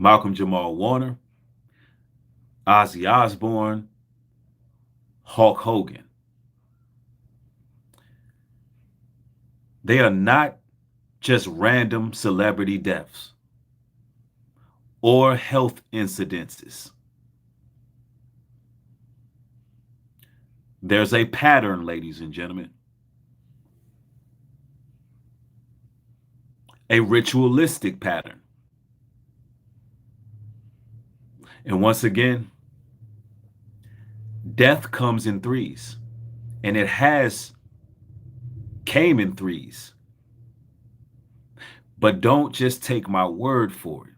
Malcolm-Jamal Warner, Ozzy Osborne, Hulk Hogan. They are not just random celebrity deaths or health incidences. There's a pattern, ladies and gentlemen. A ritualistic pattern. And once again, death comes in threes, and it has came in threes. But don't just take my word for it.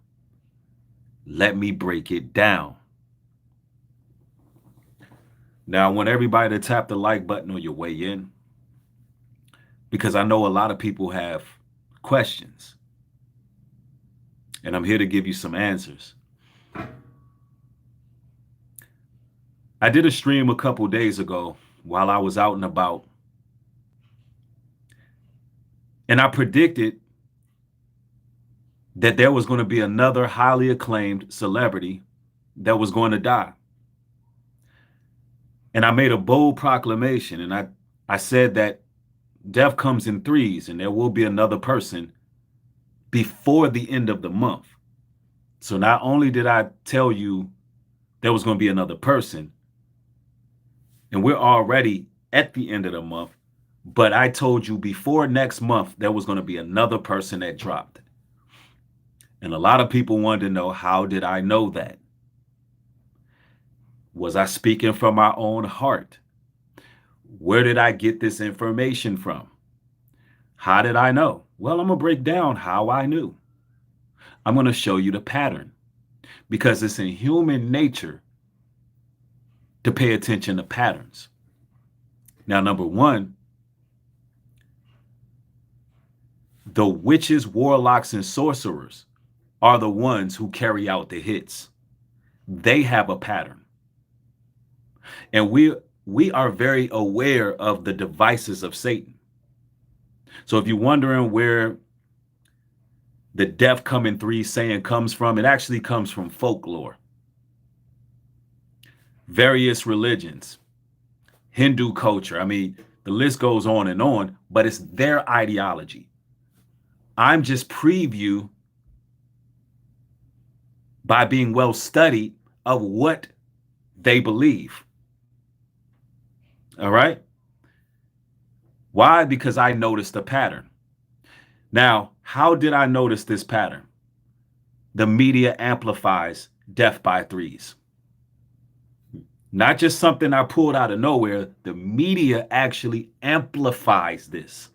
Let me break it down. Now, I want everybody to tap the like button on your way in, because I know a lot of people have questions, and I'm here to give you some answers. I did a stream a couple days ago while I was out and about, and I predicted that there was going to be another highly acclaimed celebrity that was going to die. And I made a bold proclamation, and I said that death comes in threes, and there will be another person before the end of the month. So not only did I tell you there was going to be another person, and we're already at the end of the month, but I told you before next month there was going to be another person that dropped. And a lot of people wanted to know, how did I know that? Was I speaking from my own heart? Where did I get this information from? How did I know? Well, I'm going to break down how I knew. I'm going to show you the pattern, because it's in human nature to pay attention to patterns. Now, number one, the witches, warlocks, and sorcerers are the ones who carry out the hits. They have a pattern. And we are very aware of the devices of Satan. So if you're wondering where the death come in threes saying comes from, it actually comes from folklore. Various religions, Hindu culture. I mean, the list goes on, but it's their ideology. I'm just preview by being well studied of what they believe. All right. Why? Because I noticed a pattern. Now, how did I notice this pattern? The media amplifies death by threes. Not just something I pulled out of nowhere. The media actually amplifies this.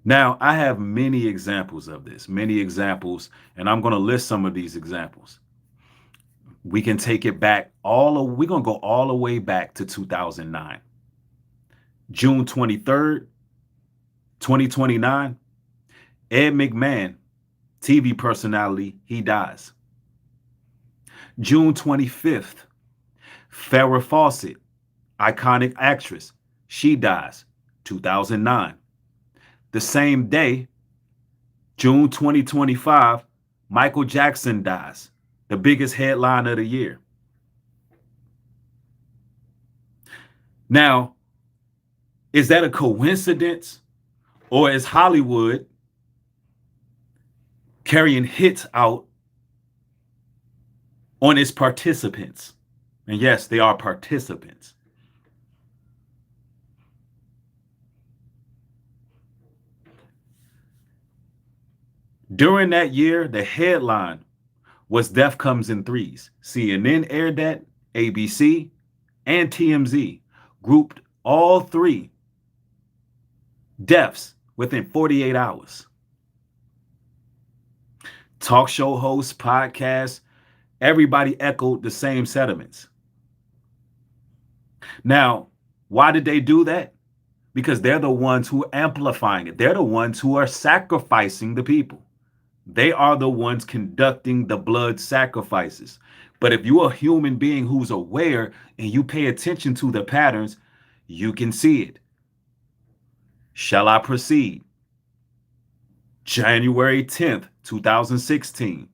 Now, I have many examples of this, and I'm going to list some of these examples. We can take it back we're going to go all the way back to 2009. June 23rd, 2029, Ed McMahon, TV personality, he dies. June 25th, Farrah Fawcett, iconic actress, she dies, 2009. The same day, June 2025, Michael Jackson dies, the biggest headline of the year. Now, is that a coincidence, or is Hollywood carrying hits out on its participants? And yes, they are participants. During that year, the headline was Death Comes in Threes. CNN aired that, ABC, and TMZ grouped all three deaths within 48 hours. Talk show hosts, podcasts, everybody echoed the same sentiments. Now, why did they do that? Because they're the ones who are amplifying it. They're the ones who are sacrificing the people. They are the ones conducting the blood sacrifices. But if you're a human being who's aware and you pay attention to the patterns, you can see it. Shall I proceed? January 10th, 2016,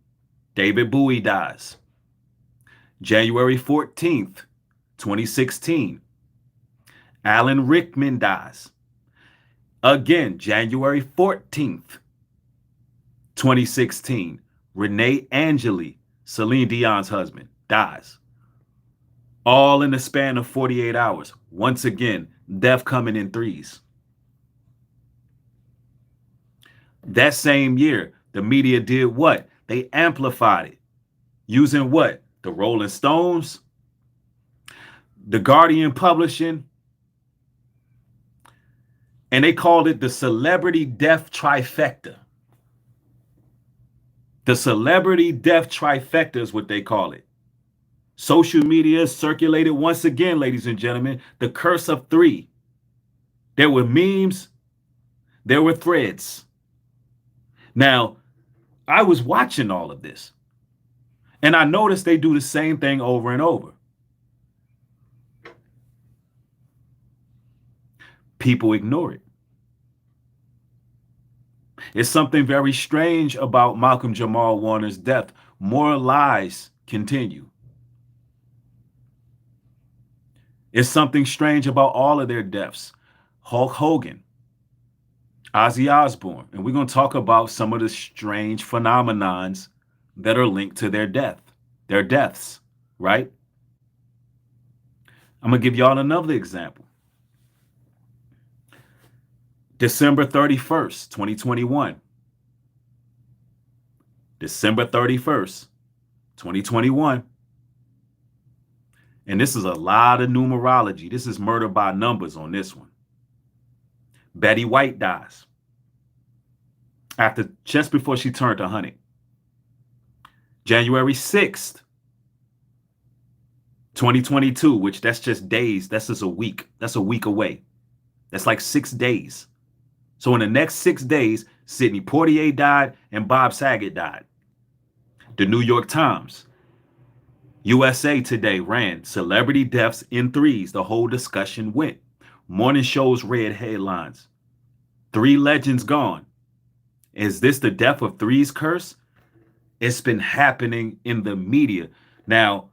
David Bowie dies. January 14th, 2016, Alan Rickman dies. Again, January 14th, 2016, Renee Angeli, Celine Dion's husband, dies. All in the span of 48 hours. Once again, death coming in threes. That same year, the media did what? They amplified it. Using what? The Rolling Stones, the Guardian Publishing, and they called it the celebrity death trifecta. The celebrity death trifecta is what they call it. Social media circulated once again, ladies and gentlemen, the curse of three. There were memes, there were threads. Now, I was watching all of this, and I noticed they do the same thing over and over. People ignore it. It's something very strange about Malcolm-Jamal Warner's death. More lies continue. It's something strange about all of their deaths. Hulk Hogan, Ozzy Osborne, and we're going to talk about some of the strange phenomenons that are linked to their deaths, right? I'm going to give y'all another example. December 31st, 2021. December 31st, 2021. And this is a lot of numerology. This is murder by numbers on this one. Betty White dies just before she turned 100. January 6th, 2022, which that's just days. That's just a week. That's a week away. That's like 6 days. So in the next 6 days, Sidney Poitier died and Bob Saget died. The New York Times, USA Today ran celebrity deaths in threes. The whole discussion went. Morning shows read headlines. 3 legends gone. Is this the death of threes curse? It's been happening in the media. Now,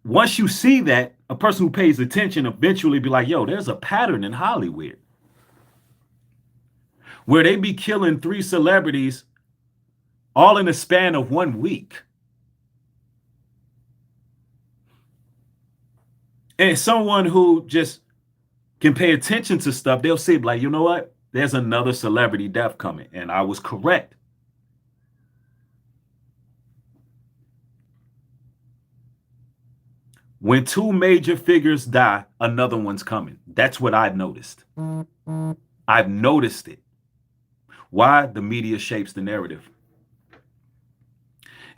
once you see that, a person who pays attention eventually be like, yo, there's a pattern in Hollywood where they be killing 3 celebrities all in a span of 1 week. And someone who just can pay attention to stuff, they'll see like, you know what? There's another celebrity death coming. And I was correct. When 2 major figures die, another one's coming. That's what I've noticed. I've noticed it. Why? The media shapes the narrative.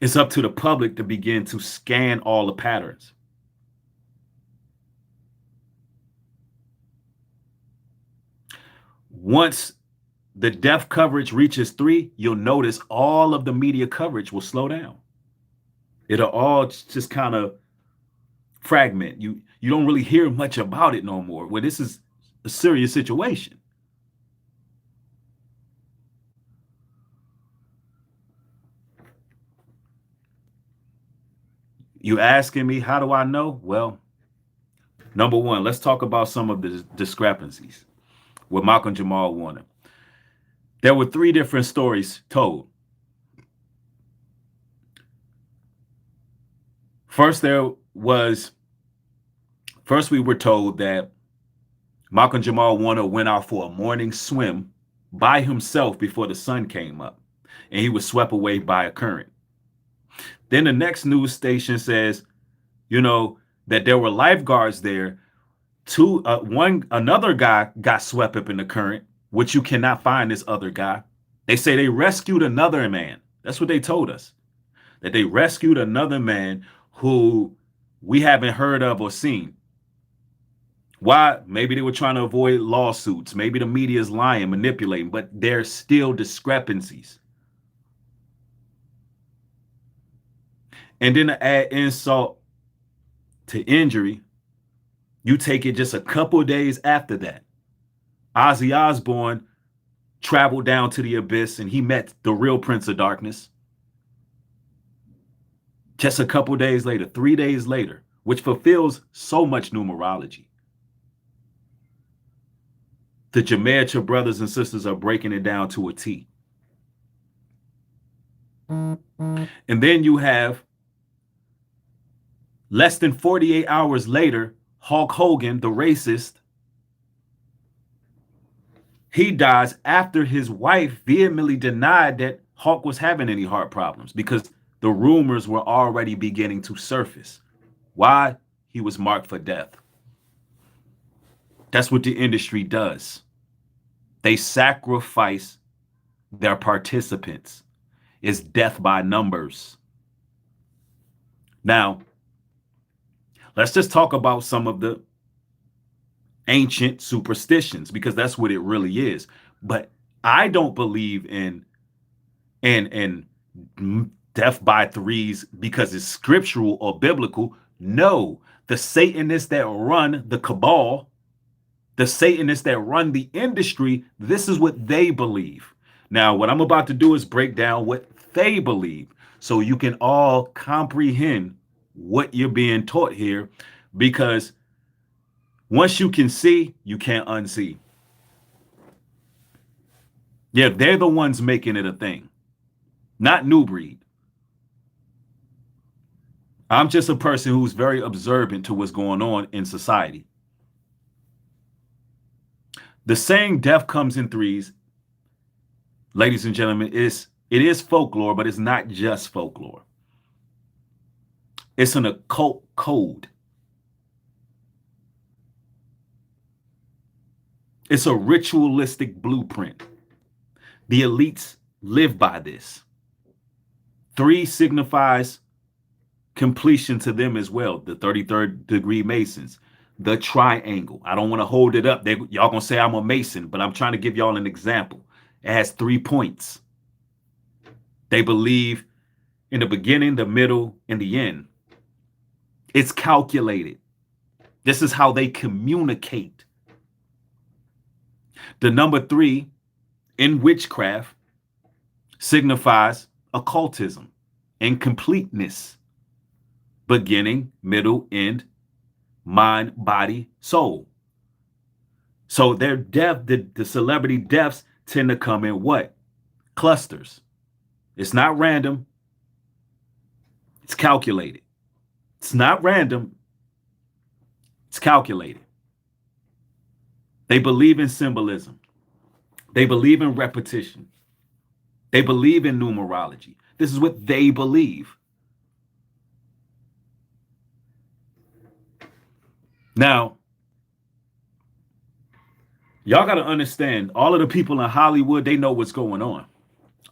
It's up to the public to begin to scan all the patterns. Once the death coverage reaches 3, you'll notice all of the media coverage will slow down. It'll all just kind of fragment. You don't really hear much about it no more. Well, this is a serious situation. You asking me, how do I know? Well, number one, let's talk about some of the discrepancies with Malcolm-Jamal Warner. There were 3 different stories told. First, we were told that Malcolm-Jamal Warner went out for a morning swim by himself before the sun came up, and he was swept away by a current. Then the next news station says, that there were lifeguards there. Another guy got swept up in the current, which you cannot find this other guy. They say they rescued another man. That's what they told us, that they rescued another man who we haven't heard of or seen. Why? Maybe they were trying to avoid lawsuits. Maybe the media is lying, manipulating, but there's still discrepancies. And then to add insult to injury, you take it just a couple days after that. Ozzy Osborne traveled down to the abyss and he met the real Prince of Darkness. Just a couple days later, 3 days later, which fulfills so much numerology. The Gematria brothers and sisters are breaking it down to a T. And then you have less than 48 hours later, Hulk Hogan, the racist, he dies after his wife vehemently denied that Hulk was having any heart problems because the rumors were already beginning to surface. Why? He was marked for death. That's what the industry does. They sacrifice their participants. It's death by numbers. Now, let's just talk about some of the ancient superstitions because that's what it really is. But I don't believe in death by threes because it's scriptural or biblical. No, the Satanists that run the cabal, the Satanists that run the industry, this is what they believe. Now, what I'm about to do is break down what they believe so you can all comprehend what you're being taught here, because once you can see, you can't unsee. Yeah, they're the ones making it a thing, not Nubreed. I'm just a person who's very observant to what's going on in society. The saying death comes in threes, ladies and gentlemen, it is folklore, but it's not just folklore. It's an occult code. It's a ritualistic blueprint. The elites live by this. 3 signifies completion to them as well. The 33rd degree Masons, the triangle. I don't want to hold it up. Y'all gonna say I'm a Mason, but I'm trying to give y'all an example. It has 3 points. They believe in the beginning, the middle, and the end. It's calculated. This is how they communicate. The number 3 in witchcraft signifies occultism, incompleteness, beginning, middle, end, mind, body, soul. So their death, the celebrity deaths tend to come in what? Clusters. It's not random. It's calculated. It's not random. It's calculated. They believe in symbolism. They believe in repetition. They believe in numerology. This is what they believe. Now, y'all got to understand, all of the people in Hollywood, they know what's going on.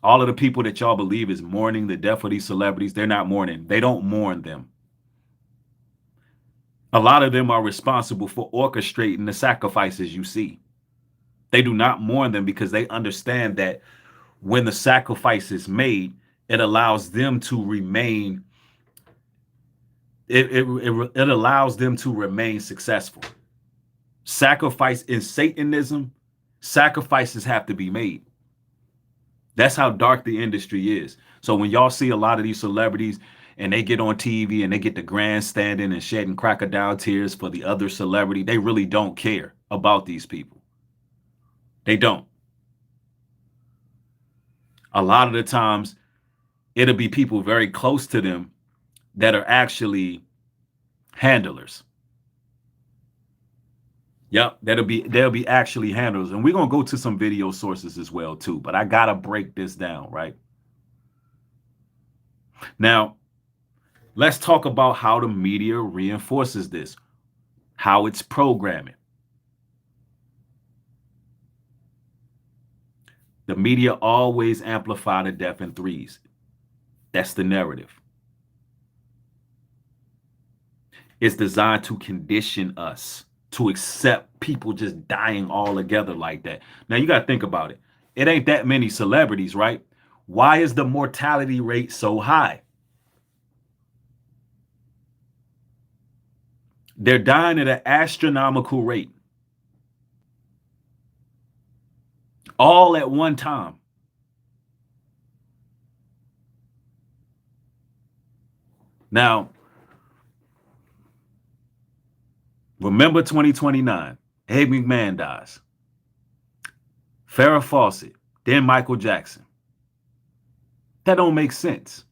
All of the people that y'all believe is mourning the death of these celebrities, they're not mourning. They don't mourn them. A lot of them are responsible for orchestrating the sacrifices you see. They do not mourn them because they understand that when the sacrifice is made, it allows them to remain, it allows them to remain successful. Sacrifice in Satanism, sacrifices have to be made. That's how dark the industry is. So when y'all see a lot of these celebrities and they get on TV and they get the grandstanding and shedding crocodile tears for the other celebrity, they really don't care about these people. They don't. A lot of the times, it'll be people very close to them that are actually handlers. Yep, they'll be actually handlers. And we're going to go to some video sources as well, too. But I got to break this down, right? Now, let's talk about how the media reinforces this, how it's programming. The media always amplify the death in threes. That's the narrative. It's designed to condition us to accept people just dying all together like that. Now, you got to think about it. It ain't that many celebrities, right? Why is the mortality rate so high? They're dying at an astronomical rate. all at one time. Now, remember 2029, Ed McMahon dies. Farrah Fawcett, then Michael Jackson. That don't make sense.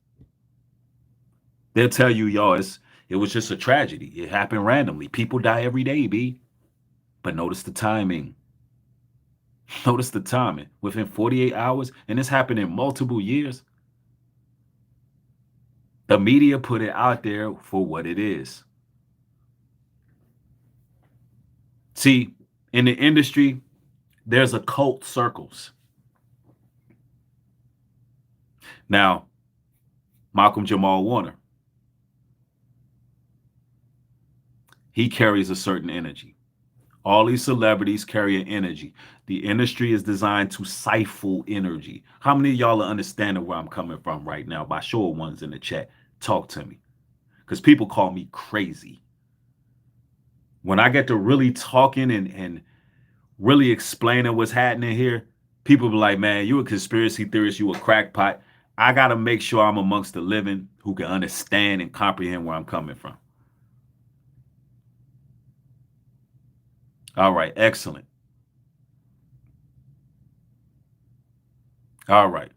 They'll tell you, y'all, it was just a tragedy. It happened randomly. People die every day, B. But notice the timing. Notice the timing. Within 48 hours, and this happened in multiple years, the media put it out there for what it is. See, in the industry, there's occult circles. Now, Malcolm-Jamal Warner, he carries a certain energy. All these celebrities carry an energy. The industry is designed to siphon energy. How many of y'all are understanding where I'm coming from right now? By show of ones in the chat, talk to me. Because people call me crazy. When I get to really talking and really explaining what's happening here, people be like, man, you a conspiracy theorist, you a crackpot. I got to make sure I'm amongst the living who can understand and comprehend where I'm coming from. All right, excellent. All right.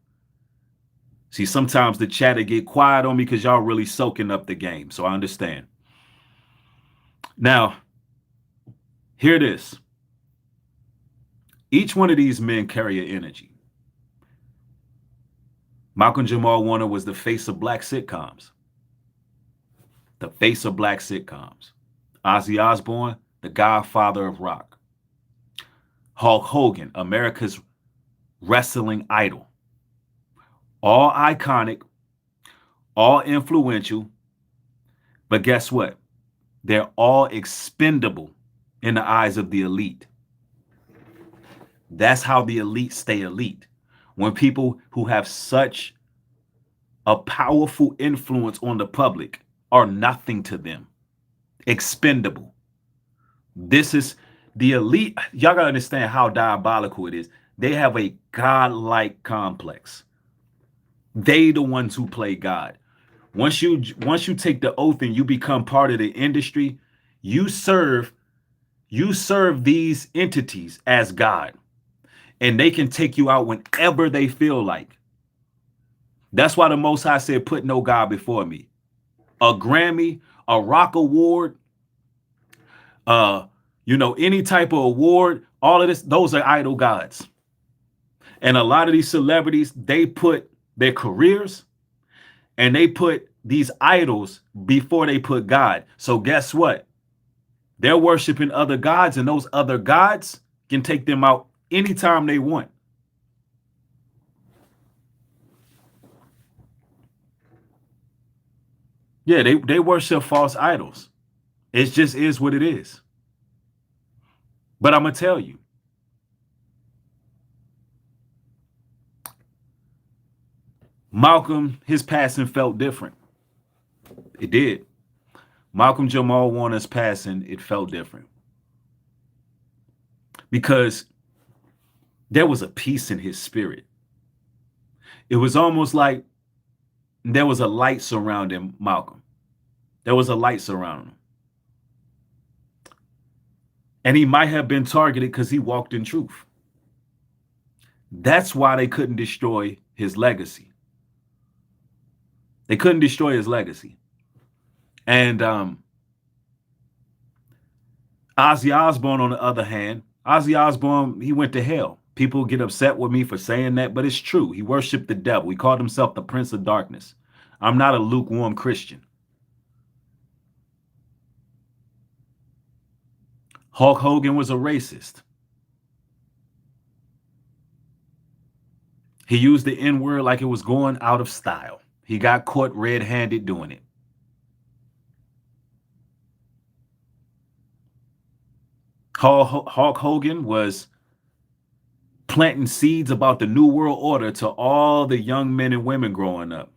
See, sometimes the chatter get quiet on me because y'all really soaking up the game, so I understand. Now, hear it is. Each one of these men carry an energy. Malcolm-Jamal Warner was the face of black sitcoms. The face of black sitcoms. Ozzy Osborne, the godfather of rock. Hulk Hogan, America's wrestling idol. All iconic, all influential, but guess what? They're all expendable in the eyes of the elite. That's how the elite stay elite. When people who have such a powerful influence on the public are nothing to them. Expendable. This is the elite. Y'all gotta understand how diabolical it is. They have a godlike complex. They the ones who play God. Once you take the oath and you become part of the industry, you serve these entities as God. And they can take you out whenever they feel like. That's why the Most High said, put no God before me. A Grammy, a Rock Award, any type of award, all of this, those are idol gods. And a lot of these celebrities, they put their careers and they put these idols before they put God. So guess what? They're worshiping other gods, and those other gods can take them out anytime they want. Yeah, they worship false idols. It just is what it is. But I'm going to tell you, Malcolm, his passing felt different. It did. Malcolm-Jamal Warner's passing, it felt different. Because there was a peace in his spirit. It was almost like there was a light surrounding Malcolm. There was a light surrounding him. And he might have been targeted because he walked in truth. That's why they couldn't destroy his legacy. They couldn't destroy his legacy. And Ozzy Osborne, on the other hand, Ozzy Osborne, he went to hell. People get upset with me for saying that, but it's true. He worshiped the devil. He called himself the Prince of Darkness. I'm not a lukewarm Christian. Hulk Hogan was a racist. He used the N-word like it was going out of style. He got caught red-handed doing it. Hulk Hogan was planting seeds about the New World Order to all the young men and women growing up.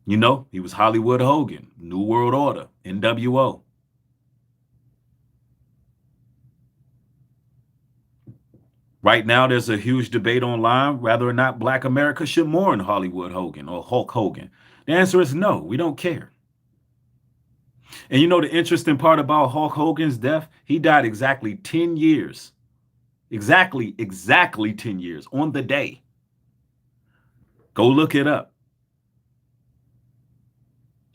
You know, he was Hollywood Hogan, New World Order, NWO. Right now, there's a huge debate online whether or not Black America should mourn Hollywood Hogan or Hulk Hogan. The answer is no, we don't care. And you know the interesting part about Hulk Hogan's death? He died exactly 10 years. Exactly 10 years on the day. Go look it up.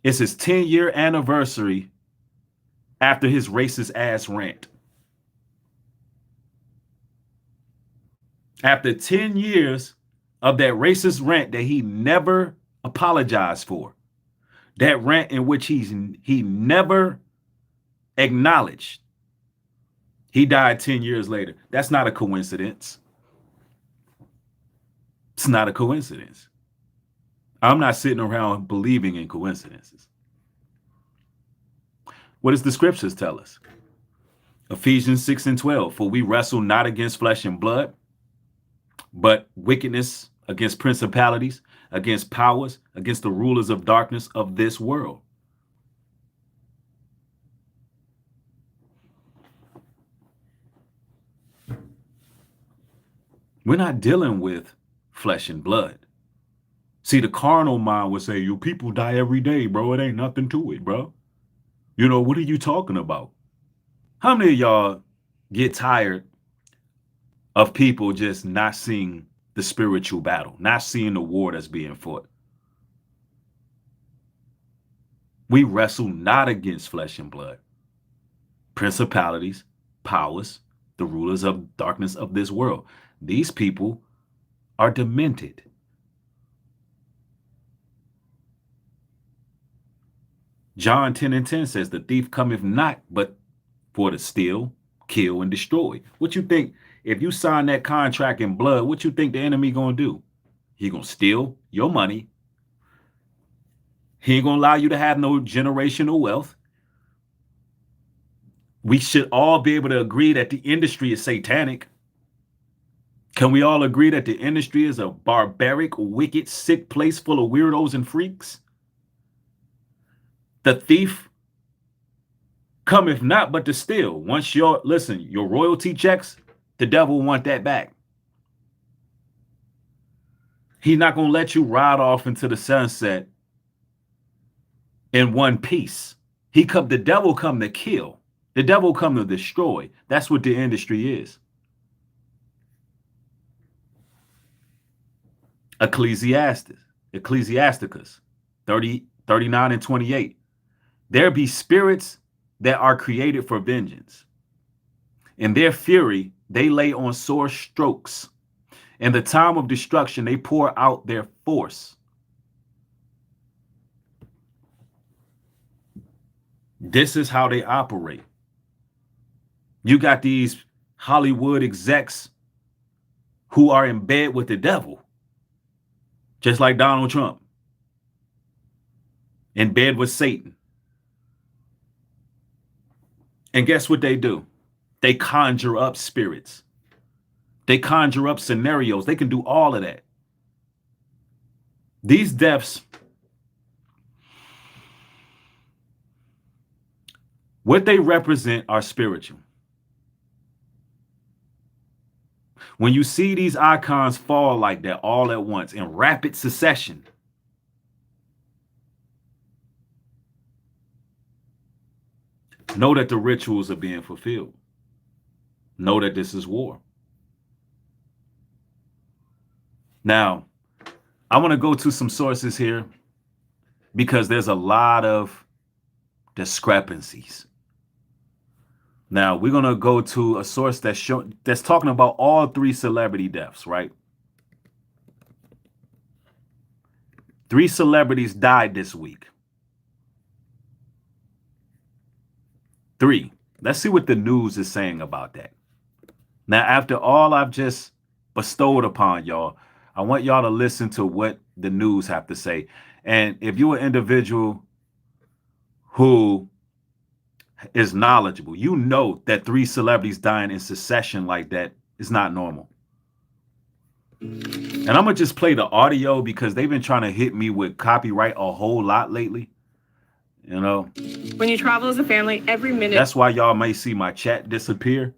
It's his 10-year anniversary after his racist ass rant. After 10 years of that racist rant that he never apologized for, that rant in which he never acknowledged, he died 10 years later. That's not a coincidence. It's not a coincidence. I'm not sitting around believing in coincidences. What does the scriptures tell us? Ephesians 6:12, for we wrestle not against flesh and blood, but wickedness against principalities, against powers, against the rulers of darkness of this world. We're not dealing with flesh and blood. See, the carnal mind would say, you people die every day, bro. It ain't nothing to it, bro. You know, what are you talking about? How many of y'all get tired of people just not seeing the spiritual battle, not seeing the war that's being fought? We wrestle not against flesh and blood, principalities, powers, the rulers of darkness of this world. These people are demented. John 10:10 says, the thief cometh not but for to steal, kill, and destroy. What you think, if you sign that contract in blood, what you think the enemy gonna do? He gonna steal your money. He ain't gonna allow you to have no generational wealth. We should all be able to agree that the industry is satanic. Can we all agree that the industry is a barbaric, wicked, sick place full of weirdos and freaks? The thief cometh not but to steal. Once your royalty checks, the devil want that back. He's not going to let you ride off into the sunset in one piece. The devil come to kill. The devil come to destroy. That's what the industry is. Ecclesiasticus 39 and 28. There be spirits that are created for vengeance. In their fury, they lay on sore strokes. In the time of destruction, they pour out their force. This is how they operate. You got these Hollywood execs who are in bed with the devil, just like Donald Trump, in bed with Satan. And guess what they do? They conjure up spirits. They conjure up scenarios. They can do all of that. These deaths, what they represent are spiritual. When you see these icons fall like that all at once in rapid succession, know that the rituals are being fulfilled. Know that this is war. Now, I want to go to some sources here because there's a lot of discrepancies. Now, we're going to go to a source that's talking about all 3 celebrity deaths, right? 3 celebrities died this week. 3. Let's see what the news is saying about that. Now, after all I've just bestowed upon y'all, I want y'all to listen to what the news have to say. And if you're an individual who is knowledgeable, you know that 3 celebrities dying in succession like that is not normal. And I'm going to just play the audio because they've been trying to hit me with copyright a whole lot lately. You know, when you travel as a family, every minute. That's why y'all may see my chat disappear.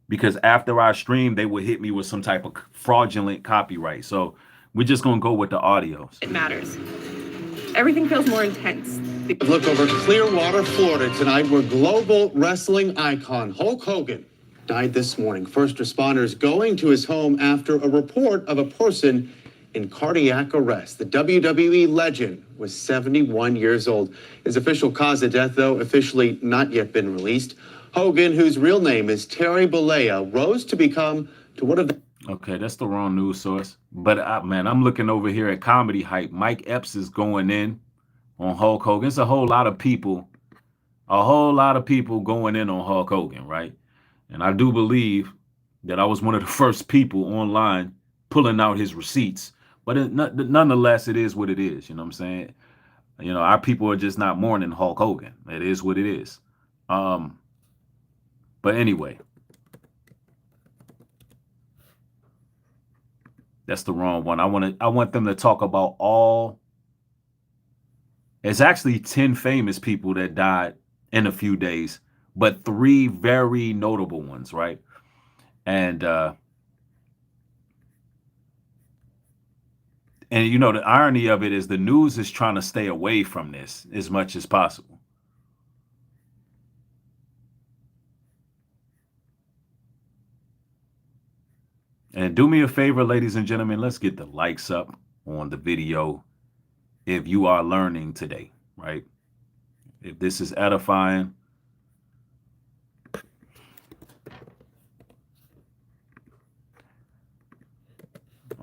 because after I stream, they would hit me with some type of fraudulent copyright. So we're just gonna go with the audios. It matters. Everything feels more intense. Look over Clearwater, Florida tonight, where global wrestling icon Hulk Hogan died this morning. First responders going to his home after a report of a person in cardiac arrest. The WWE legend was 71 years old. His official cause of death, though, officially not yet been released. Hogan, whose real name is Terry Bollea, rose to become to one of the... Okay, that's the wrong news source. But man, I'm looking over here at Comedy Hype. Mike Epps is going in on Hulk Hogan. It's a whole lot of people going in on Hulk Hogan, right? And I do believe that I was one of the first people online pulling out his receipts. But nonetheless, it is what it is. You know what I'm saying? You know, our people are just not mourning Hulk Hogan. It is what it is. But anyway, that's the wrong one. I want them to talk about all. It's actually 10 famous people that died in a few days, but 3 very notable ones, right? And you know, the irony of it is the news is trying to stay away from this as much as possible. And do me a favor, ladies and gentlemen, let's get the likes up on the video if you are learning today, right? If this is edifying.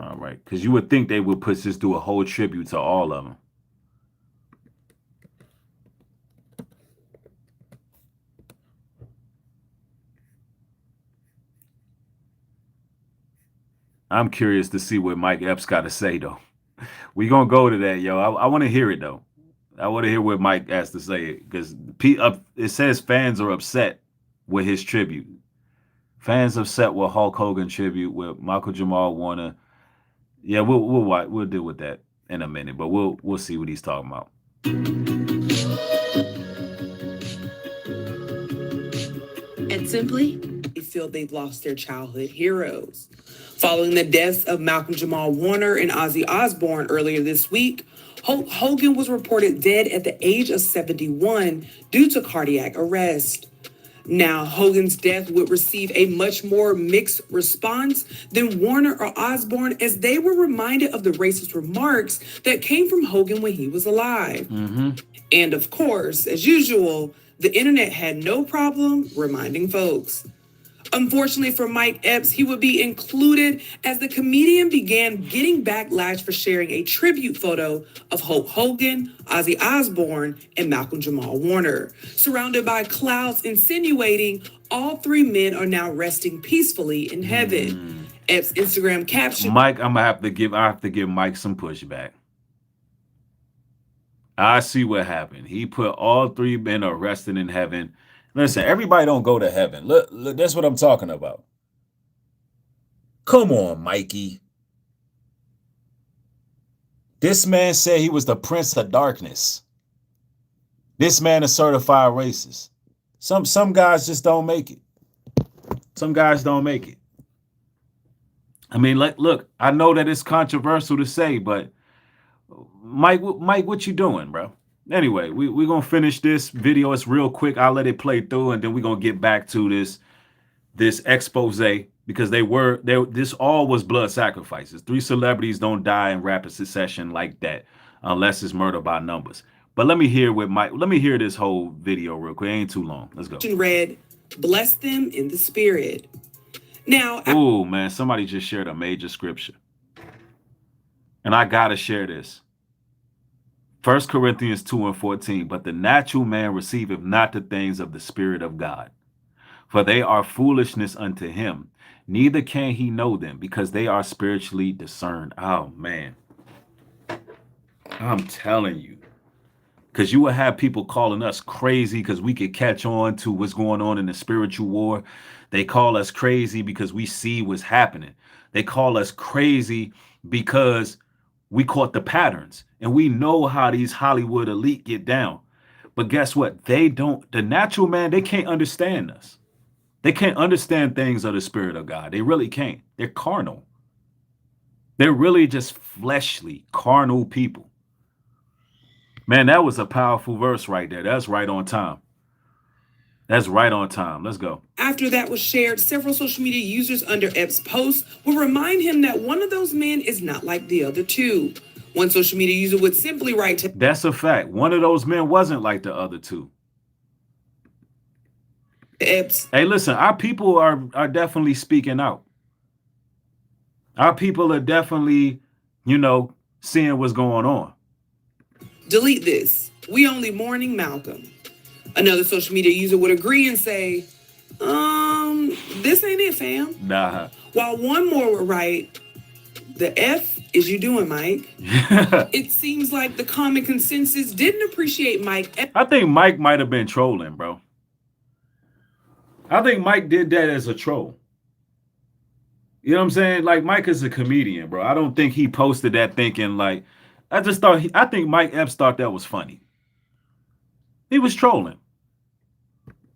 All right, because you would think they would just do a whole tribute to all of them. I'm curious to see what Mike Epps got to say, though. We're going to go to that, yo. I want to hear it, though. I want to hear what Mike has to say, because it says fans are upset with his tribute. Fans upset with Hulk Hogan tribute with Malcolm-Jamal Warner. Yeah, we'll deal with that in a minute, but we'll see what he's talking about. And simply, they feel they've lost their childhood heroes. Following the deaths of Malcolm-Jamal Warner and Ozzy Osborne earlier this week, Hulk Hogan was reported dead at the age of 71 due to cardiac arrest. Now, Hogan's death would receive a much more mixed response than Warner or Osborne, as they were reminded of the racist remarks that came from Hogan when he was alive. And of course, as usual, the internet had no problem reminding folks. Unfortunately for Mike Epps, he would be included as the comedian began getting backlash for sharing a tribute photo of Hulk Hogan, Ozzy Osborne, and Malcolm-Jamal Warner, surrounded by clouds insinuating all 3 men are now resting peacefully in heaven. Epps' Instagram caption: Mike, I have to give Mike some pushback. I see what happened. He put all 3 men are resting in heaven. Listen, everybody don't go to heaven. Look, that's what I'm talking about. Come on, Mikey. This man said he was the Prince of Darkness. This man is certified racist. Some guys just don't make it. Some guys don't make it. I mean, look, I know that it's controversial to say, but Mike, what you doing, bro? Anyway, we're going to finish this video. It's real quick. I'll let it play through, and then we're going to get back to this expose, because this all was blood sacrifices. 3 celebrities don't die in rapid succession like that unless it's murder by numbers. But let me hear this whole video real quick. It ain't too long. Let's go. Read, bless them in the spirit. Now, oh man, somebody just shared a major scripture, and I got to share this. 1 Corinthians 2:14, but the natural man receiveth not the things of the Spirit of God, for they are foolishness unto him, neither can he know them, because they are spiritually discerned. Oh, man. I'm telling you. Because you will have people calling us crazy because we could catch on to what's going on in the spiritual war. They call us crazy because we see what's happening. They call us crazy because we caught the patterns, and we know how these Hollywood elite get down. But guess what? The natural man, they can't understand us. They can't understand things of the Spirit of God. They really can't. They're carnal. They're really just fleshly, carnal people. Man, that was a powerful verse right there. That's right on time. That's right on time. Let's go. After that was shared, several social media users under Epps' post would remind him that one of those men is not like the other two. One social media user would simply write to That's a fact. One of those men wasn't like the other two. Epps. Hey, listen, our people are definitely speaking out. Our people are definitely, seeing what's going on. Delete this. We only mourning Malcolm. Another social media user would agree and say, this ain't it, fam. Nah. While one more would write, the F is you doing, Mike? It seems like the common consensus didn't appreciate Mike. I think Mike might have been trolling, bro. I think Mike did that as a troll. You know what I'm saying? Like, Mike is a comedian, bro. I don't think he posted that thinking like, I think Mike Epps thought that was funny. He was trolling.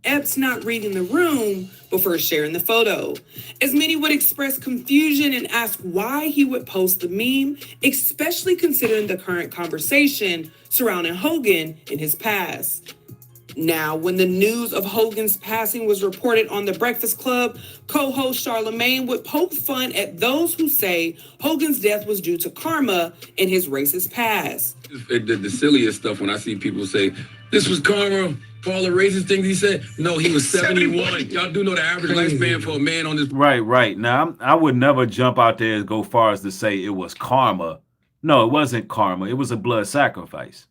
Epps not reading the room before sharing the photo. As many would express confusion and ask why he would post the meme, especially considering the current conversation surrounding Hogan in his past. Now, when the news of Hogan's passing was reported on The Breakfast Club, co-host Charlemagne would poke fun at those who say Hogan's death was due to karma in his racist past. The silliest stuff when I see people say, this was karma for all the racist things he said. No, he was 71. Y'all do know the average lifespan for a man on this. Right. Now, I would never jump out there and go far as to say it was karma. No, it wasn't karma. It was a blood sacrifice.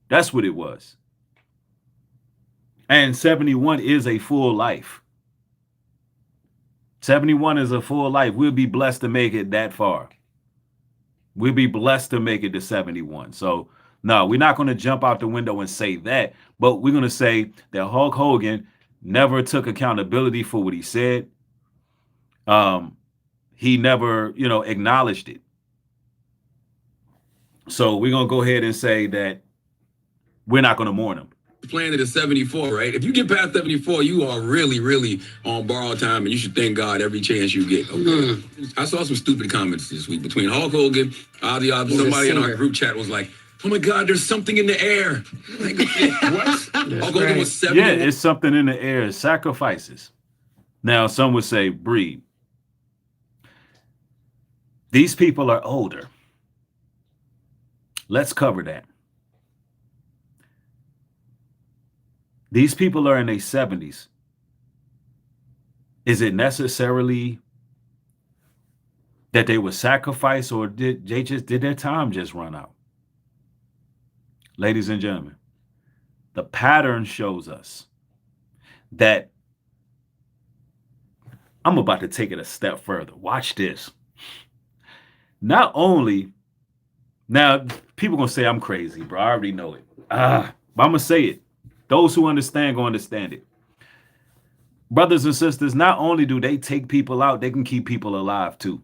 That's what it was. And 71 is a full life. 71 is a full life. We'll be blessed to make it that far. We'll be blessed to make it to 71. So, no, we're not going to jump out the window and say that. But we're going to say that Hulk Hogan never took accountability for what he said. He never, acknowledged it. So we're going to go ahead and say that we're not going to mourn him. Planted at 74, right? If you get past 74, you are really, really on borrowed time, and you should thank God every chance you get. Okay? I saw some stupid comments this week between Hulk Hogan, Ozzy Osbourne. Somebody in our group chat was like, "Oh my God, there's something in the air." Like, what? Hulk Hogan was 71. Yeah, it's something in the air. Sacrifices. Now, some would say, breed. These people are older. Let's cover that. These people are in their 70s. Is it necessarily that they were sacrificed, or did their time just run out? Ladies and gentlemen, the pattern shows us that I'm about to take it a step further. Watch this. Not only, now people gonna say I'm crazy, bro. I already know it. But I'm gonna say it. Those who understand gonna understand it. Brothers and sisters, not only do they take people out, they can keep people alive too.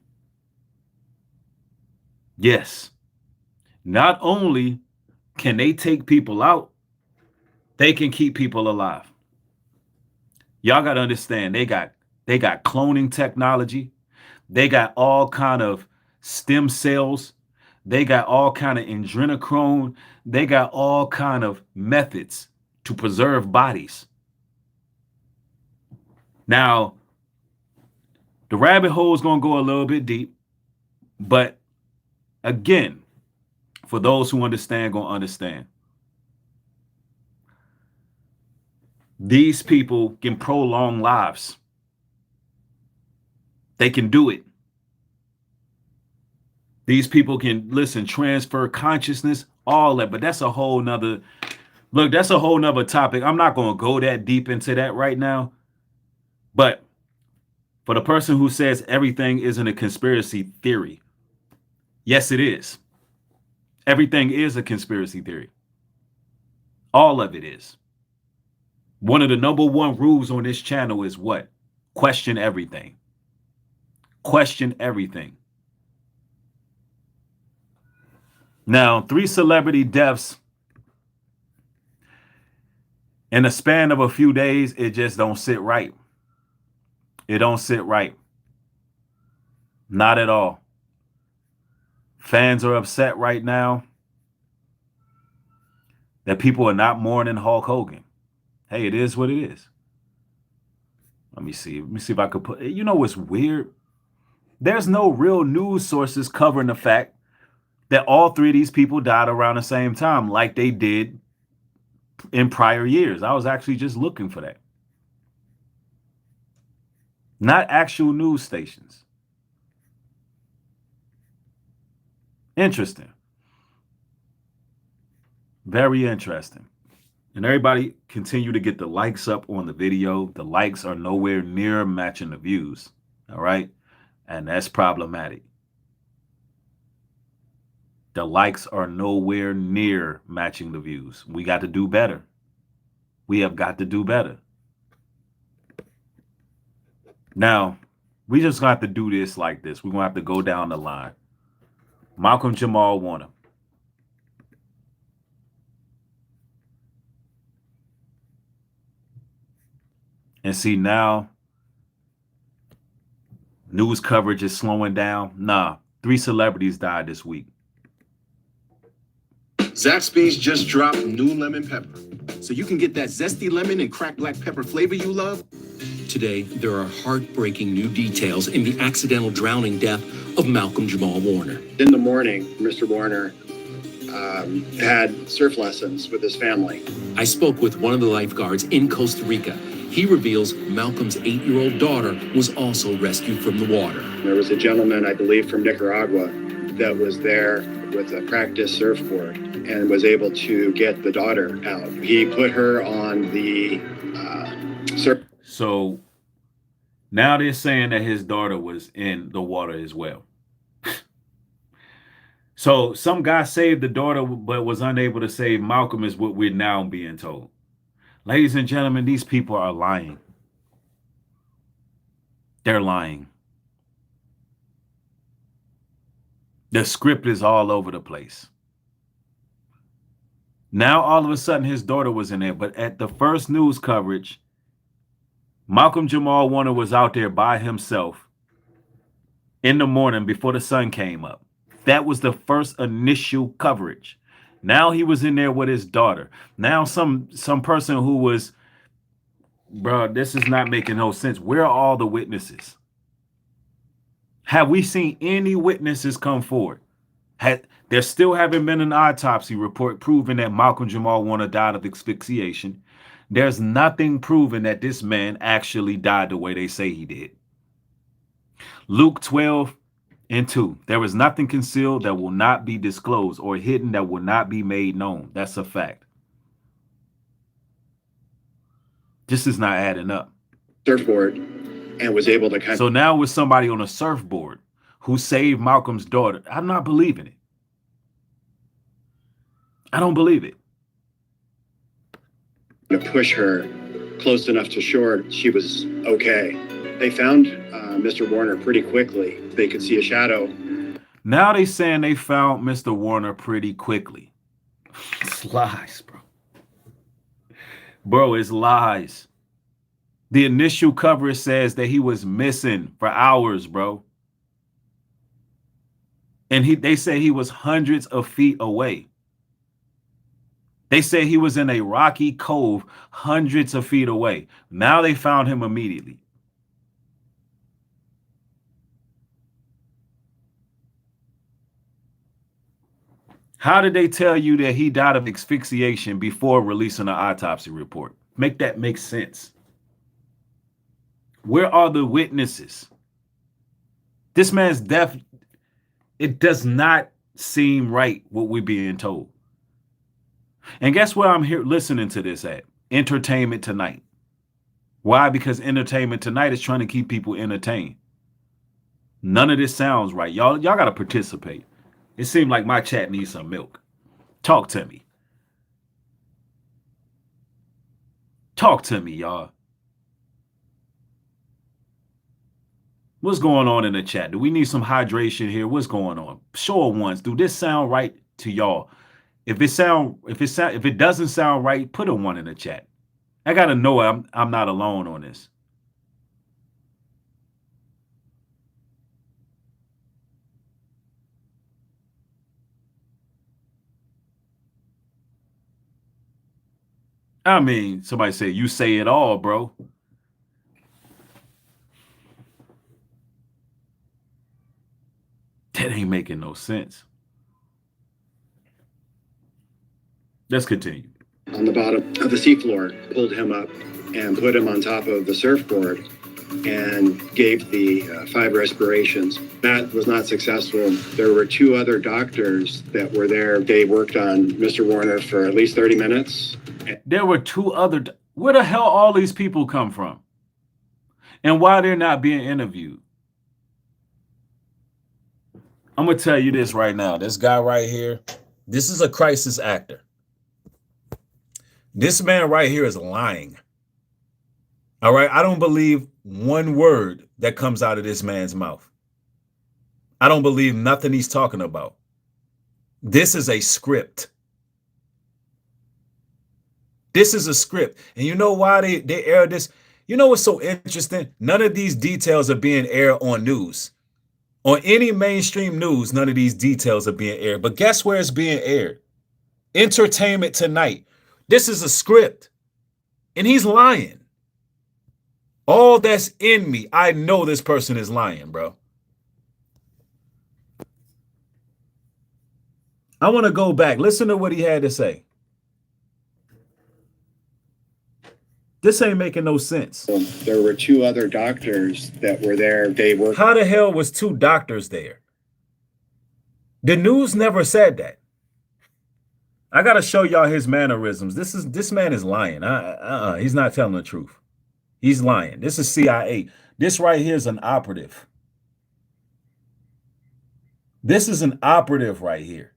Yes. Not only can they take people out, they can keep people alive. Y'all got to understand, they got cloning technology. They got all kind of stem cells. They got all kind of adrenochrome. They got all kind of methods to preserve bodies. Now, the rabbit hole is going to go a little bit deep, but again, for those who understand, going to understand. These people can prolong lives. They can do it. These people can, transfer consciousness, all that, but that's a whole nother, that's a whole nother topic. I'm not going to go that deep into that right now. But for the person who says everything isn't a conspiracy theory, yes, it is. Everything is a conspiracy theory. All of it is. One of the number one rules on this channel is what? Question everything. Question everything. Now, 3 celebrity deaths in the span of a few days, it just don't sit right. It don't sit right. Not at all. Fans are upset right now that people are not mourning Hulk Hogan. Hey, it is what it is. Let me see. Let me see if I could put, you know what's weird? There's no real news sources covering the fact that all three of these people died around the same time like they did in prior years. I was actually just looking for that. Not actual news stations. Interesting. Very interesting. And everybody continue to get the likes up on the video. The likes are nowhere near matching the views. All right. And that's problematic. The likes are nowhere near matching the views. We got to do better. We have got to do better. Now, we just gonna have to do this like this. We're gonna have to go down the line. Malcolm-Jamal Warner. And see, now news coverage is slowing down. Nah, 3 celebrities died this week. Zaxby's just dropped new lemon pepper, so you can get that zesty lemon and cracked black pepper flavor you love. Today, there are heartbreaking new details in the accidental drowning death of Malcolm-Jamal Warner. In the morning, Mr. Warner had surf lessons with his family. I spoke with one of the lifeguards in Costa Rica. He reveals Malcolm's 8-year-old daughter was also rescued from the water. There was a gentleman, I believe, from Nicaragua that was there with a practice surfboard and was able to get the daughter out. He put her on the surf. So now they're saying that his daughter was in the water as well. So some guy saved the daughter but was unable to save Malcolm is what we're now being told. Ladies and gentlemen, these people are lying. They're lying. The script is all over the place. Now, all of a sudden, his daughter was in there. But at the first news coverage, Malcolm-Jamal Warner was out there by himself in the morning before the sun came up. That was the first initial coverage. Now he was in there with his daughter. Now some person who was, bro, this is not making no sense. Where are all the witnesses? Have we seen any witnesses come forward? There still haven't been an autopsy report proving that Malcolm-Jamal Warner died of asphyxiation. There's nothing proving that this man actually died the way they say he did. Luke 12:2. There is nothing concealed that will not be disclosed or hidden that will not be made known. That's a fact. This is not adding up. Surfboard and was able to So now with somebody on a surfboard who saved Malcolm's daughter, I'm not believing it. I don't believe it. to push her close enough to shore. She was okay. They found Mr. Warner pretty quickly. They could see a shadow. Now they saying they found Mr. Warner pretty quickly. It's lies, bro. Bro, it's lies. The initial coverage says that he was missing for hours, bro. And they say he was hundreds of feet away. They say he was in a rocky cove hundreds of feet away. Now they found him immediately. How did they tell you that he died of asphyxiation before releasing an autopsy report? Make that make sense. Where are the witnesses? This man's death, it does not seem right what we're being told. And guess where I'm here listening to this at? Entertainment Tonight. Why? Because Entertainment Tonight is trying to keep people entertained. None of this sounds right. Y'all got to participate. It seemed like my chat needs some milk. Talk to me. Talk to me, y'all. What's going on in the chat? Do we need some hydration here? What's going on? Show of ones. Do this sound right to y'all? If it doesn't sound right, put a 1 in the chat. I gotta know I'm not alone on this. I mean, somebody say, you say it all, bro. That ain't making no sense. Let's continue. On the bottom of the seafloor, pulled him up and put him on top of the surfboard and gave the 5 respirations. That was not successful. There were 2 other doctors that were there. They worked on Mr. Warner for at least 30 minutes. There were 2 other. Where the hell all these people come from? And why they're not being interviewed? I'm going to tell you this right now. This guy right here, this is a crisis actor. This man right here is lying. All right. I don't believe one word that comes out of this man's mouth. I don't believe nothing he's talking about. This is a script. This is a script. And you know why they air this? You know what's so interesting? None of these details are being aired on news. On any mainstream news, none of these details are being aired. But guess where it's being aired? Entertainment Tonight. This is a script. And he's lying. All that's in me, I know this person is lying, bro. I want to go back. Listen to what he had to say. This ain't making no sense. There were 2 other doctors that were there. They were. How the hell was 2 doctors there? The news never said that. I got to show y'all his mannerisms. This man is lying. He's not telling the truth. He's lying. This is CIA. This right here is an operative. This is an operative right here.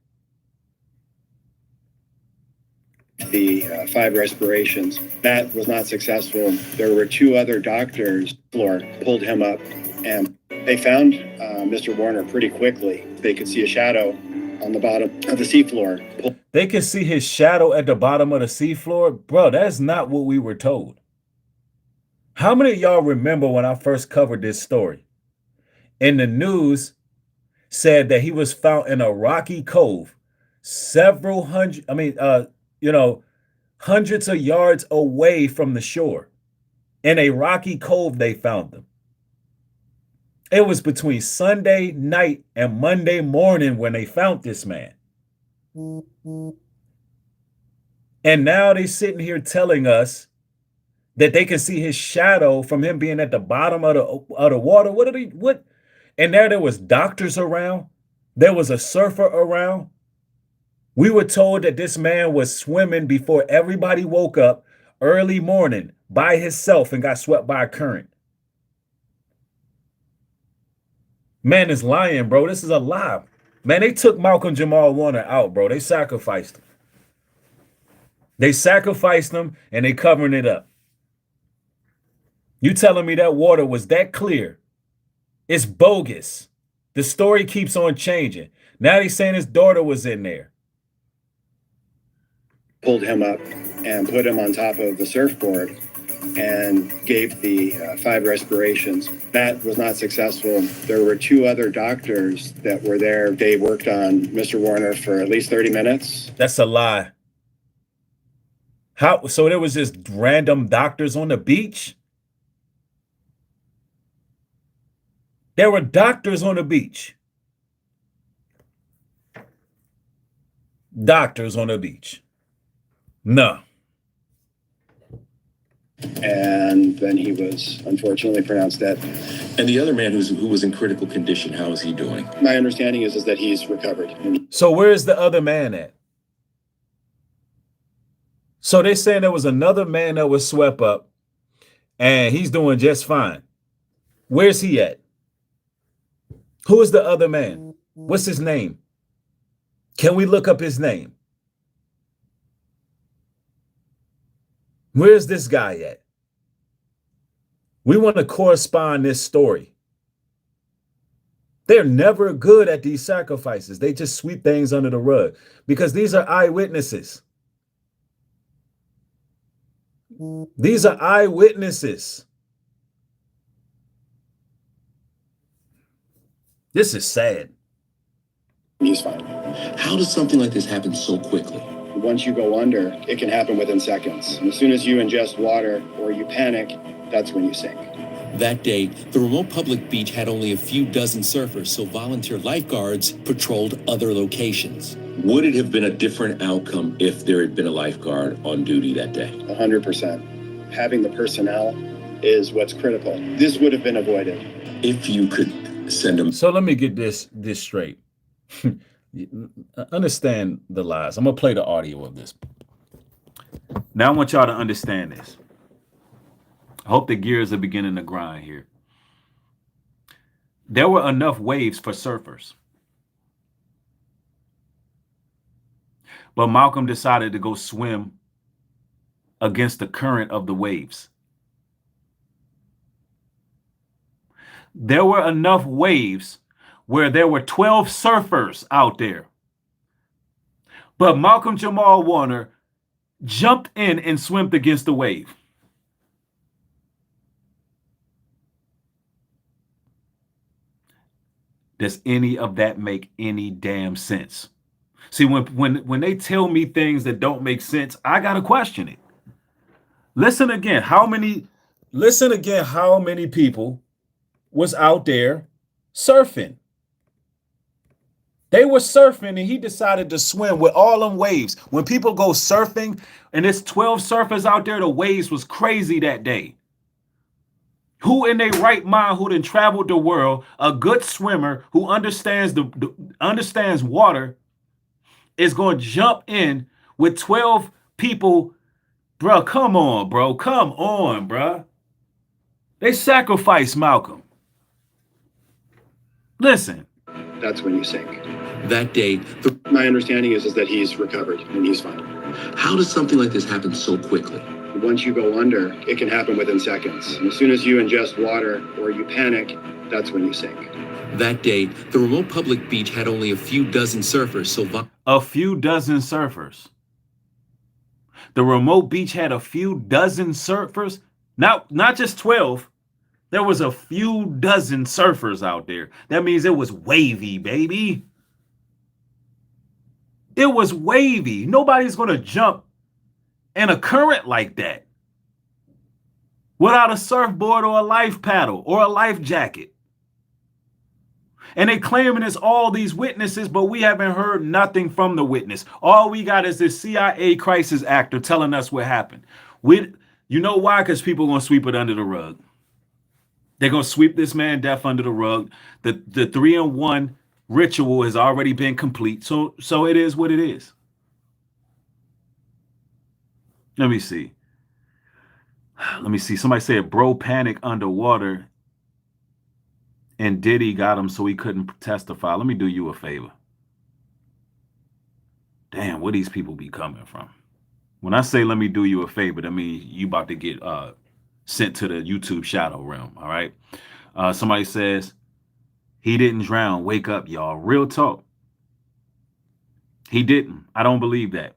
The 5 respirations. That was not successful. There were 2 other doctors. Floor pulled him up, and they found Mr. Warner pretty quickly. They could see a shadow on the bottom of the seafloor. They could see his shadow at the bottom of the seafloor? Bro, that's not what we were told. How many of y'all remember when I first covered this story? And the news said that he was found in a rocky cove, several hundred, hundreds of yards away from the shore. In a rocky cove, they found him. It was between Sunday night and Monday morning when they found this man. And now they sitting here telling us that they can see his shadow from him being at the bottom of the water. What? And there was doctors around. There was a surfer around. We were told that this man was swimming before everybody woke up early morning by himself and got swept by a current. Man is lying, bro. This is a lie. Man, they took Malcolm-Jamal Warner out, bro. They sacrificed him. They sacrificed him and they covering it up. You telling me that water was that clear? It's bogus. The story keeps on changing. Now they're saying his daughter was in there. Pulled him up and put him on top of the surfboard and gave the 5 respirations. That was not successful. There were 2 other doctors that were there. They worked on Mr. Warner for at least 30 minutes. That's a lie. How? So there was just random doctors on the beach? There were doctors on the beach. Doctors on the beach. No. And then he was unfortunately pronounced dead. And the other man who was in critical condition, how is he doing? My understanding is that he's recovered. So where's the other man at? So they're saying there was another man that was swept up and he's doing just fine. Where's he at? Who is the other man? What's his name? Can we look up his name? Where's this guy at? We want to correspond this story. They're never good at these sacrifices. They just sweep things under the rug because these are eyewitnesses. These are eyewitnesses. This is sad. He's fine. How does something like this happen so quickly? Once you go under, it can happen within seconds. And as soon as you ingest water or you panic, that's when you sink. That day, the remote public beach had only a few dozen surfers, so volunteer lifeguards patrolled other locations. Would it have been a different outcome if there had been a lifeguard on duty that day? 100%. Having the personnel is what's critical. This would have been avoided. If you could send them. So let me get this straight. Understand the lies. I'm gonna play the audio of this. Now I want y'all to understand this. I hope the gears are beginning to grind here. There were enough waves for surfers. But Malcolm decided to go swim against the current of the waves. There were enough waves where there were 12 surfers out there. But Malcolm-Jamal Warner jumped in and swam against the wave. Does any of that make any damn sense? See, when they tell me things that don't make sense, I gotta question it. Listen again, how many people was out there surfing? They were surfing and he decided to swim with all them waves. When people go surfing and there's 12 surfers out there, the waves was crazy that day. Who in their right mind, who done traveled the world, a good swimmer who understands understands water, is going to jump in with 12 people? Bro, come on, bro. Come on, bro. They sacrificed Malcolm. Listen. That's when you sink. That day, my understanding is that he's recovered and he's fine. how does something like this happen so quickly? Once you go under, it can happen within seconds. And as soon as you ingest water or you panic, that's when you sink. That day, the remote public beach had only a few dozen surfers, so a few dozen surfers. The remote beach had a few dozen surfers, not just 12. There was a few dozen surfers out there. That means it was wavy, baby. It was wavy. Nobody's going to jump in a current like that without a surfboard or a life paddle or a life jacket. And they claiming it's all these witnesses, but we haven't heard nothing from the witness. All we got is this CIA crisis actor telling us what happened. You know why? Because people are going to sweep it under the rug. They're going to sweep this man death under the rug. The 3-in-1 ritual has already been complete. So it is what it is. Let me see. Somebody said, bro, panic underwater. And Diddy got him so he couldn't testify. Let me do you a favor. Damn, where these people be coming from? When I say let me do you a favor, that means you about to get sent to the YouTube shadow realm, all right? Somebody says, he didn't drown. Wake up, y'all. Real talk. He didn't. I don't believe that.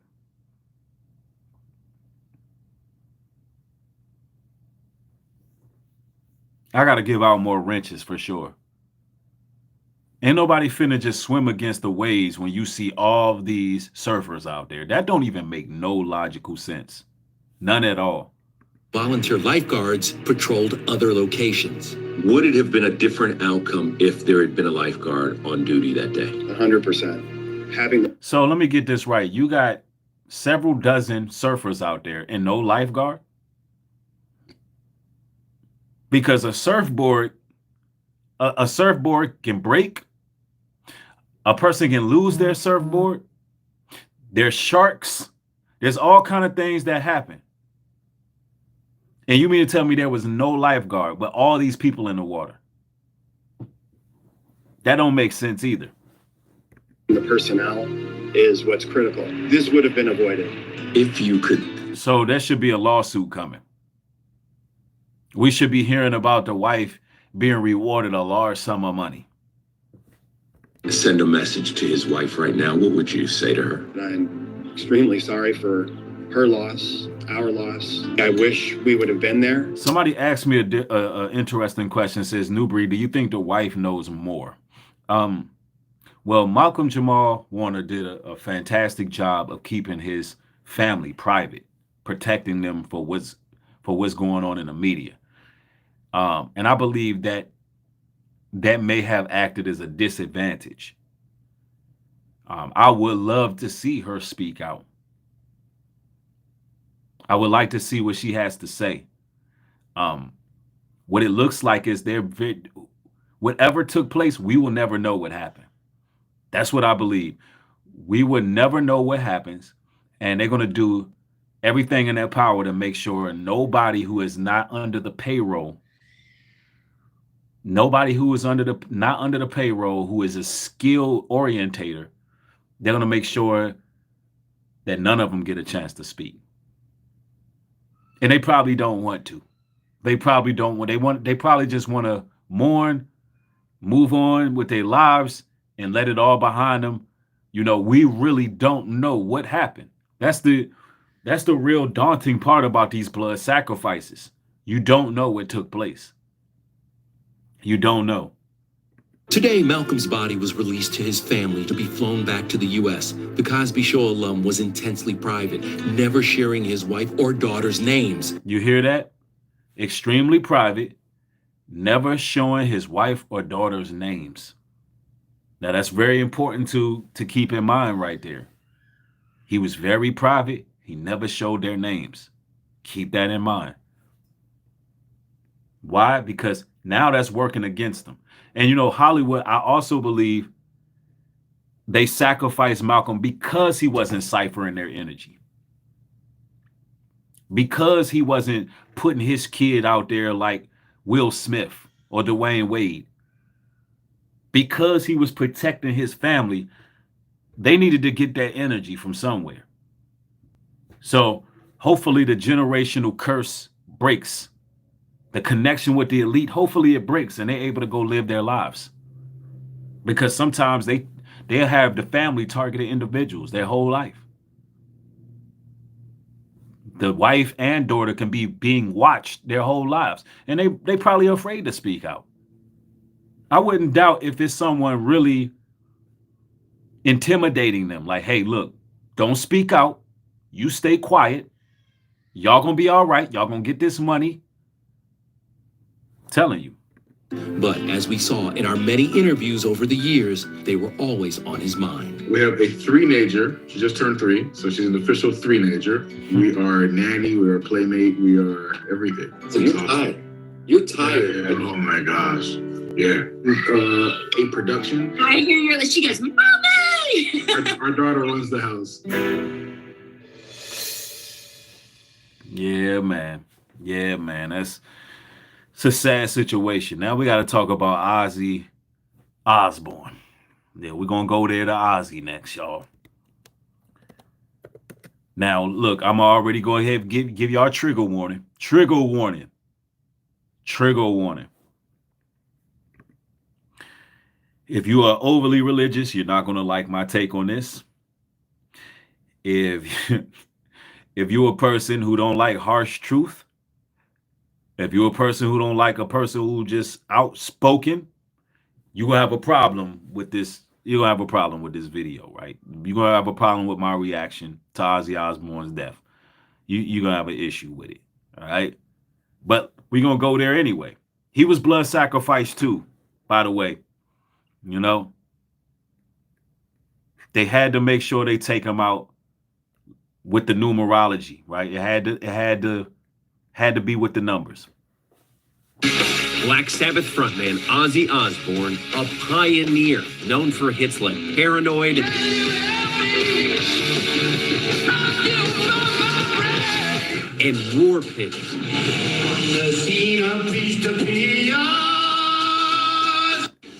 I got to give out more wrenches for sure. Ain't nobody finna just swim against the waves when you see all these surfers out there. That don't even make no logical sense. None at all. volunteer lifeguards patrolled other locations. Would it have been a different outcome if there had been a lifeguard on duty that day? 100%. So let me get this right. You got several dozen surfers out there and no lifeguard? Because a surfboard can break. A person can lose their surfboard. There's sharks. There's all kind of things that happen. And you mean to tell me there was no lifeguard, but all these people in the water? That don't make sense either. The personnel is what's critical. This would have been avoided. If you could. So there should be a lawsuit coming. We should be hearing about the wife being rewarded a large sum of money. Send a message to his wife right now. What would you say to her? I'm extremely sorry for her loss, our loss. I wish we would have been there. Somebody asked me a interesting question. Says, Nubreed, do you think the wife knows more? Well, Malcolm-Jamal Warner did a fantastic job of keeping his family private, protecting them for what's going on in the media. And I believe that that may have acted as a disadvantage. I would love to see her speak out. I would like to see what she has to say. What it looks like is whatever took place, we will never know what happened. That's what I believe. We would never know what happens, and they're going to do everything in their power to make sure nobody who is not under the payroll, nobody who is not under the payroll, who is a skill orientator, they're going to make sure that none of them get a chance to speak. And they probably don't want to. They probably don't want. They probably just want to mourn, move on with their lives, and let it all behind them. You know, we really don't know what happened. That's the real daunting part about these blood sacrifices. You don't know what took place. You don't know. Today, Malcolm's body was released to his family to be flown back to the U.S. The Cosby Show alum was intensely private, never sharing his wife or daughter's names. You hear that? Extremely private, never showing his wife or daughter's names. Now, that's very important to keep in mind right there. He was very private. He never showed their names. Keep that in mind. Why? Because now that's working against them. And, you know, Hollywood, I also believe they sacrificed Malcolm because he wasn't ciphering their energy. Because he wasn't putting his kid out there like Will Smith or Dwayne Wade. Because he was protecting his family, they needed to get that energy from somewhere. So hopefully the generational curse breaks. The connection with the elite, hopefully it breaks and they're able to go live their lives. Because sometimes they'll have the family targeted individuals their whole life. The wife and daughter can be being watched their whole lives. And they probably afraid to speak out. I wouldn't doubt if it's someone really intimidating them. Like, hey, look, don't speak out. You stay quiet. Y'all gonna be all right. Y'all gonna get this money. I'm telling you. But as we saw in our many interviews over the years, they were always on his mind. We have a three-nager. She just turned 3, so she's an official three-nager. We are a nanny, we are a playmate, we are everything. So you're tired. You're tired. Yeah, oh my gosh. Yeah. A production. I hear she goes, Mommy! Our daughter runs the house. Yeah, man. Yeah, man. It's a sad situation. Now we got to talk about Ozzy Osborne. Yeah, we're going to go there to Ozzy next, y'all. Now, look, I'm already going ahead and give y'all a trigger warning. Trigger warning. Trigger warning. If you are overly religious, you're not going to like my take on this. If you're a person who don't like harsh truth, if you're a person who don't like a person who just outspoken, you're gonna have a problem with this. You're gonna have a problem with this video, right? You're gonna have a problem with my reaction to Ozzy Osbourne's death. You're gonna have an issue with it, all right? But we're gonna go there anyway. He was blood sacrificed too, by the way. You know, they had to make sure they take him out with the numerology, right? It had to be with the numbers. Black Sabbath frontman Ozzy Osbourne, a pioneer known for hits like Paranoid and War Pigs.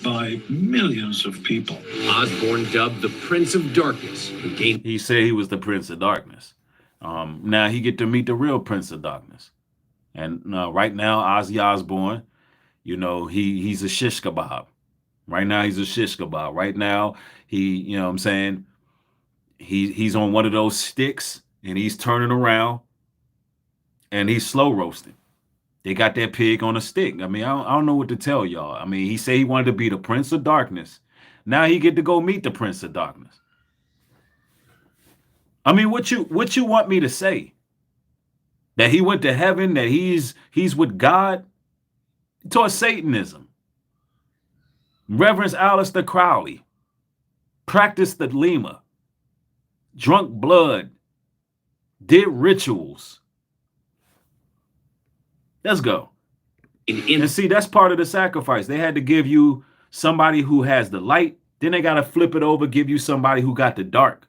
By millions of people. Osbourne, dubbed the Prince of Darkness, who gained. He said he was the Prince of Darkness. Now he get to meet the real Prince of Darkness. And right now, Ozzy Osbourne, you know, he's a shish kebab. Right now, he's a shish kebab. Right now, you know what I'm saying? He's on one of those sticks and he's turning around and he's slow roasting. They got that pig on a stick. I mean, I don't know what to tell y'all. I mean, he said he wanted to be the Prince of Darkness Now he get to go meet the Prince of Darkness. I mean, what you want me to say? That he went to heaven, that he's with God? Towards Satanism. Reverence Aleister Crowley. Practiced the Lima. Drunk blood. Did rituals. Let's go. And see, that's part of the sacrifice. They had to give you somebody who has the light. Then they got to flip it over, give you somebody who got the dark.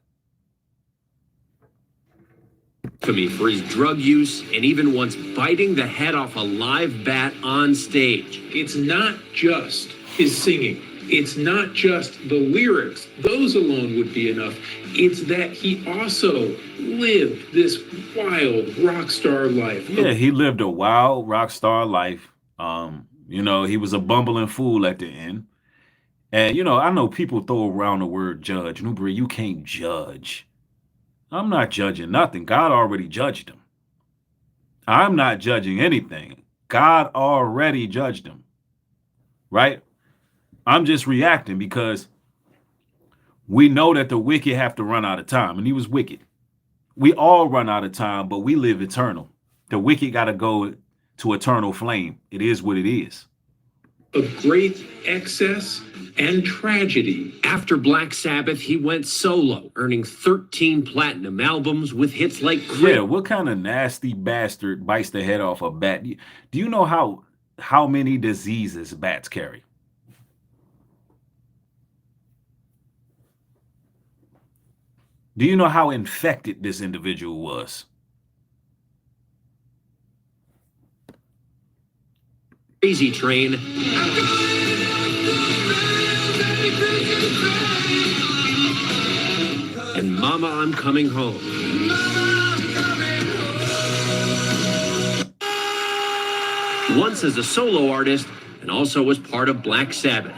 For his drug use and even once biting the head off a live bat on stage. It's not just his singing. It's not just the lyrics. Those alone would be enough. It's that he also lived this wild rock star life. Yeah, he lived a wild rock star life. You know, he was a bumbling fool at the end. And, you know, I know people throw around the word judge. Nubreed, you can't judge. I'm not judging nothing. God already judged him. I'm not judging anything. God already judged him. Right? I'm just reacting because we know that the wicked have to run out of time. And he was wicked. We all run out of time, but we live eternal. The wicked got to go to eternal flame. It is what it is. Of great excess and tragedy. After Black Sabbath, he went solo, earning 13 platinum albums with hits like Yeah, what kind of nasty bastard bites the head off a bat? Do you know how many diseases bats carry? Do you know how infected this individual was? Crazy Train. And Mama, I'm Coming Home. Once as a solo artist and also as part of Black Sabbath.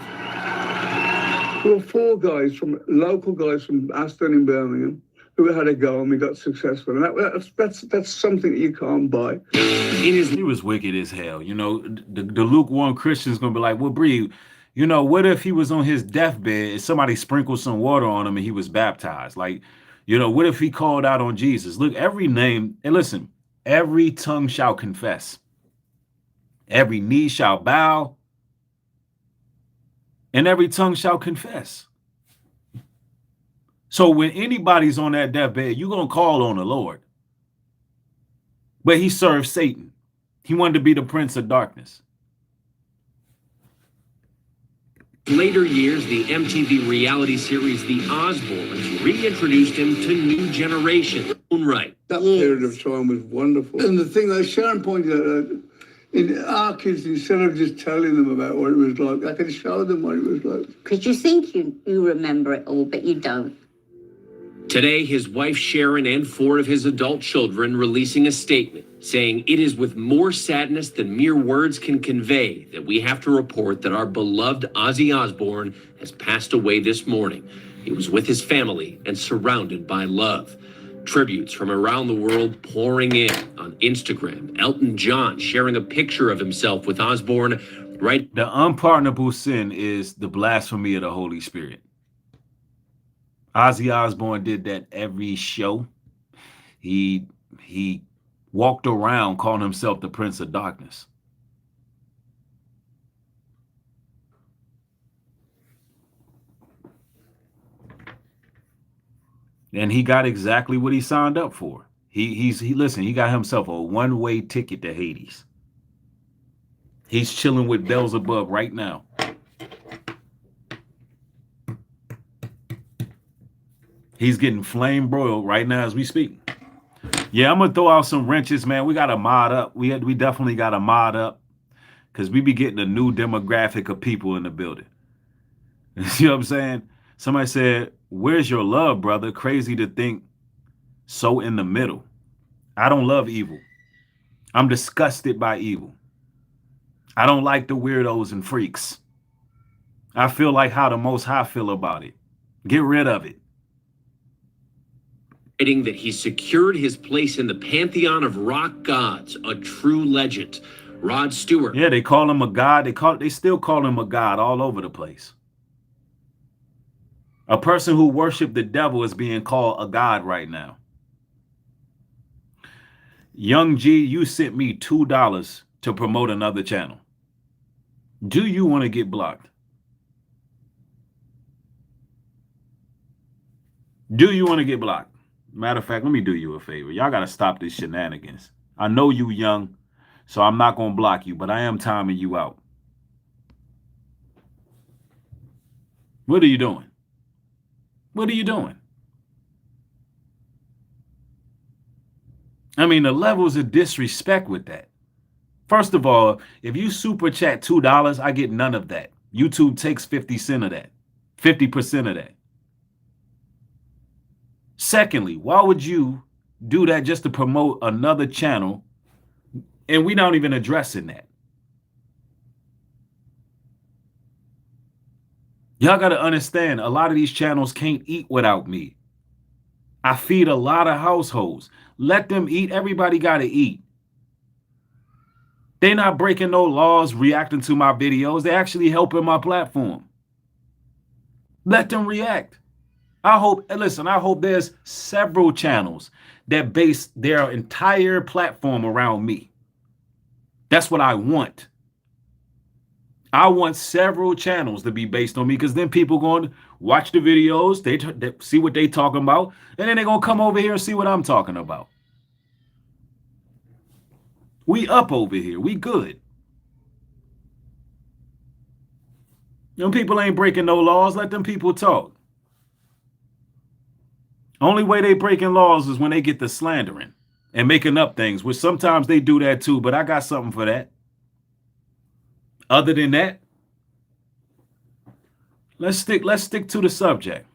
There were four guys, local guys from Aston in Birmingham, who had a go and we got successful. And that's something that you can't buy. He was wicked as hell. You know, the lukewarm Christian's going to be like, well, Bree, you know, what if he was on his deathbed and somebody sprinkled some water on him and he was baptized? Like, you know, what if he called out on Jesus? Look, every name, and listen, every tongue shall confess. Every knee shall bow. And every tongue shall confess. So when anybody's on that deathbed, you're going to call on the Lord. But he served Satan. He wanted to be the Prince of Darkness. Later years, the MTV reality series The Osbournes reintroduced him to new generation. Right. That period of time was wonderful. And the thing that Sharon pointed out, in our kids, instead of just telling them about what it was like, I could show them what it was like. Because you think you remember it all, but you don't. Today, his wife Sharon and 4 of his adult children releasing a statement saying it is with more sadness than mere words can convey that we have to report that our beloved Ozzy Osbourne has passed away this morning. He was with his family and surrounded by love. Tributes from around the world pouring in on Instagram. Elton John sharing a picture of himself with Osbourne. Right. The unpardonable sin is the blasphemy of the Holy Spirit. Ozzy Osbourne did that every show. He walked around calling himself the Prince of Darkness. And he got exactly what he signed up for. Listen, he got himself a one-way ticket to Hades. He's chilling with Beelzebub right now. He's getting flame broiled right now as we speak. Yeah, I'm gonna throw out some wrenches, man. We gotta mod up. We definitely gotta mod up because we be getting a new demographic of people in the building. You know what I'm saying? Somebody said, "Where's your love, brother? Crazy to think so in the middle." I don't love evil. I'm disgusted by evil. I don't like the weirdos and freaks. I feel like how the Most High feel about it. Get rid of it. That he secured his place in the pantheon of rock gods, a true legend. Rod Stewart. Yeah, they call him a god. They still call him a god all over the place. A person who worshiped the devil is being called a god right now. Young G, you sent me $2 to promote another channel. Do you want to get blocked? Do you want to get blocked? Matter of fact, let me do you a favor. Y'all got to stop this shenanigans. I know you young, so I'm not going to block you, but I am timing you out. What are you doing? What are you doing? I mean, the levels of disrespect with that. First of all, if you super chat $2, I get none of that. YouTube takes 50 cents of that, 50% of that. Secondly, why would you do that just to promote another channel and we not even addressing that? Y'all got to understand, a lot of these channels can't eat without me. I feed a lot of households. Let them eat. Everybody got to eat. They're not breaking no laws reacting to my videos. They're actually helping my platform. Let them react. I hope there's several channels that base their entire platform around me. That's what I want. I want several channels to be based on me, because then people going to watch the videos, they see what they talking about, and then they're going to come over here and see what I'm talking about. We up over here. We good. Them people ain't breaking no laws. Let them people talk. Only way they breaking laws is when they get to slandering and making up things, which sometimes they do that too, but I got something for that. Other than that, let's stick to the subject.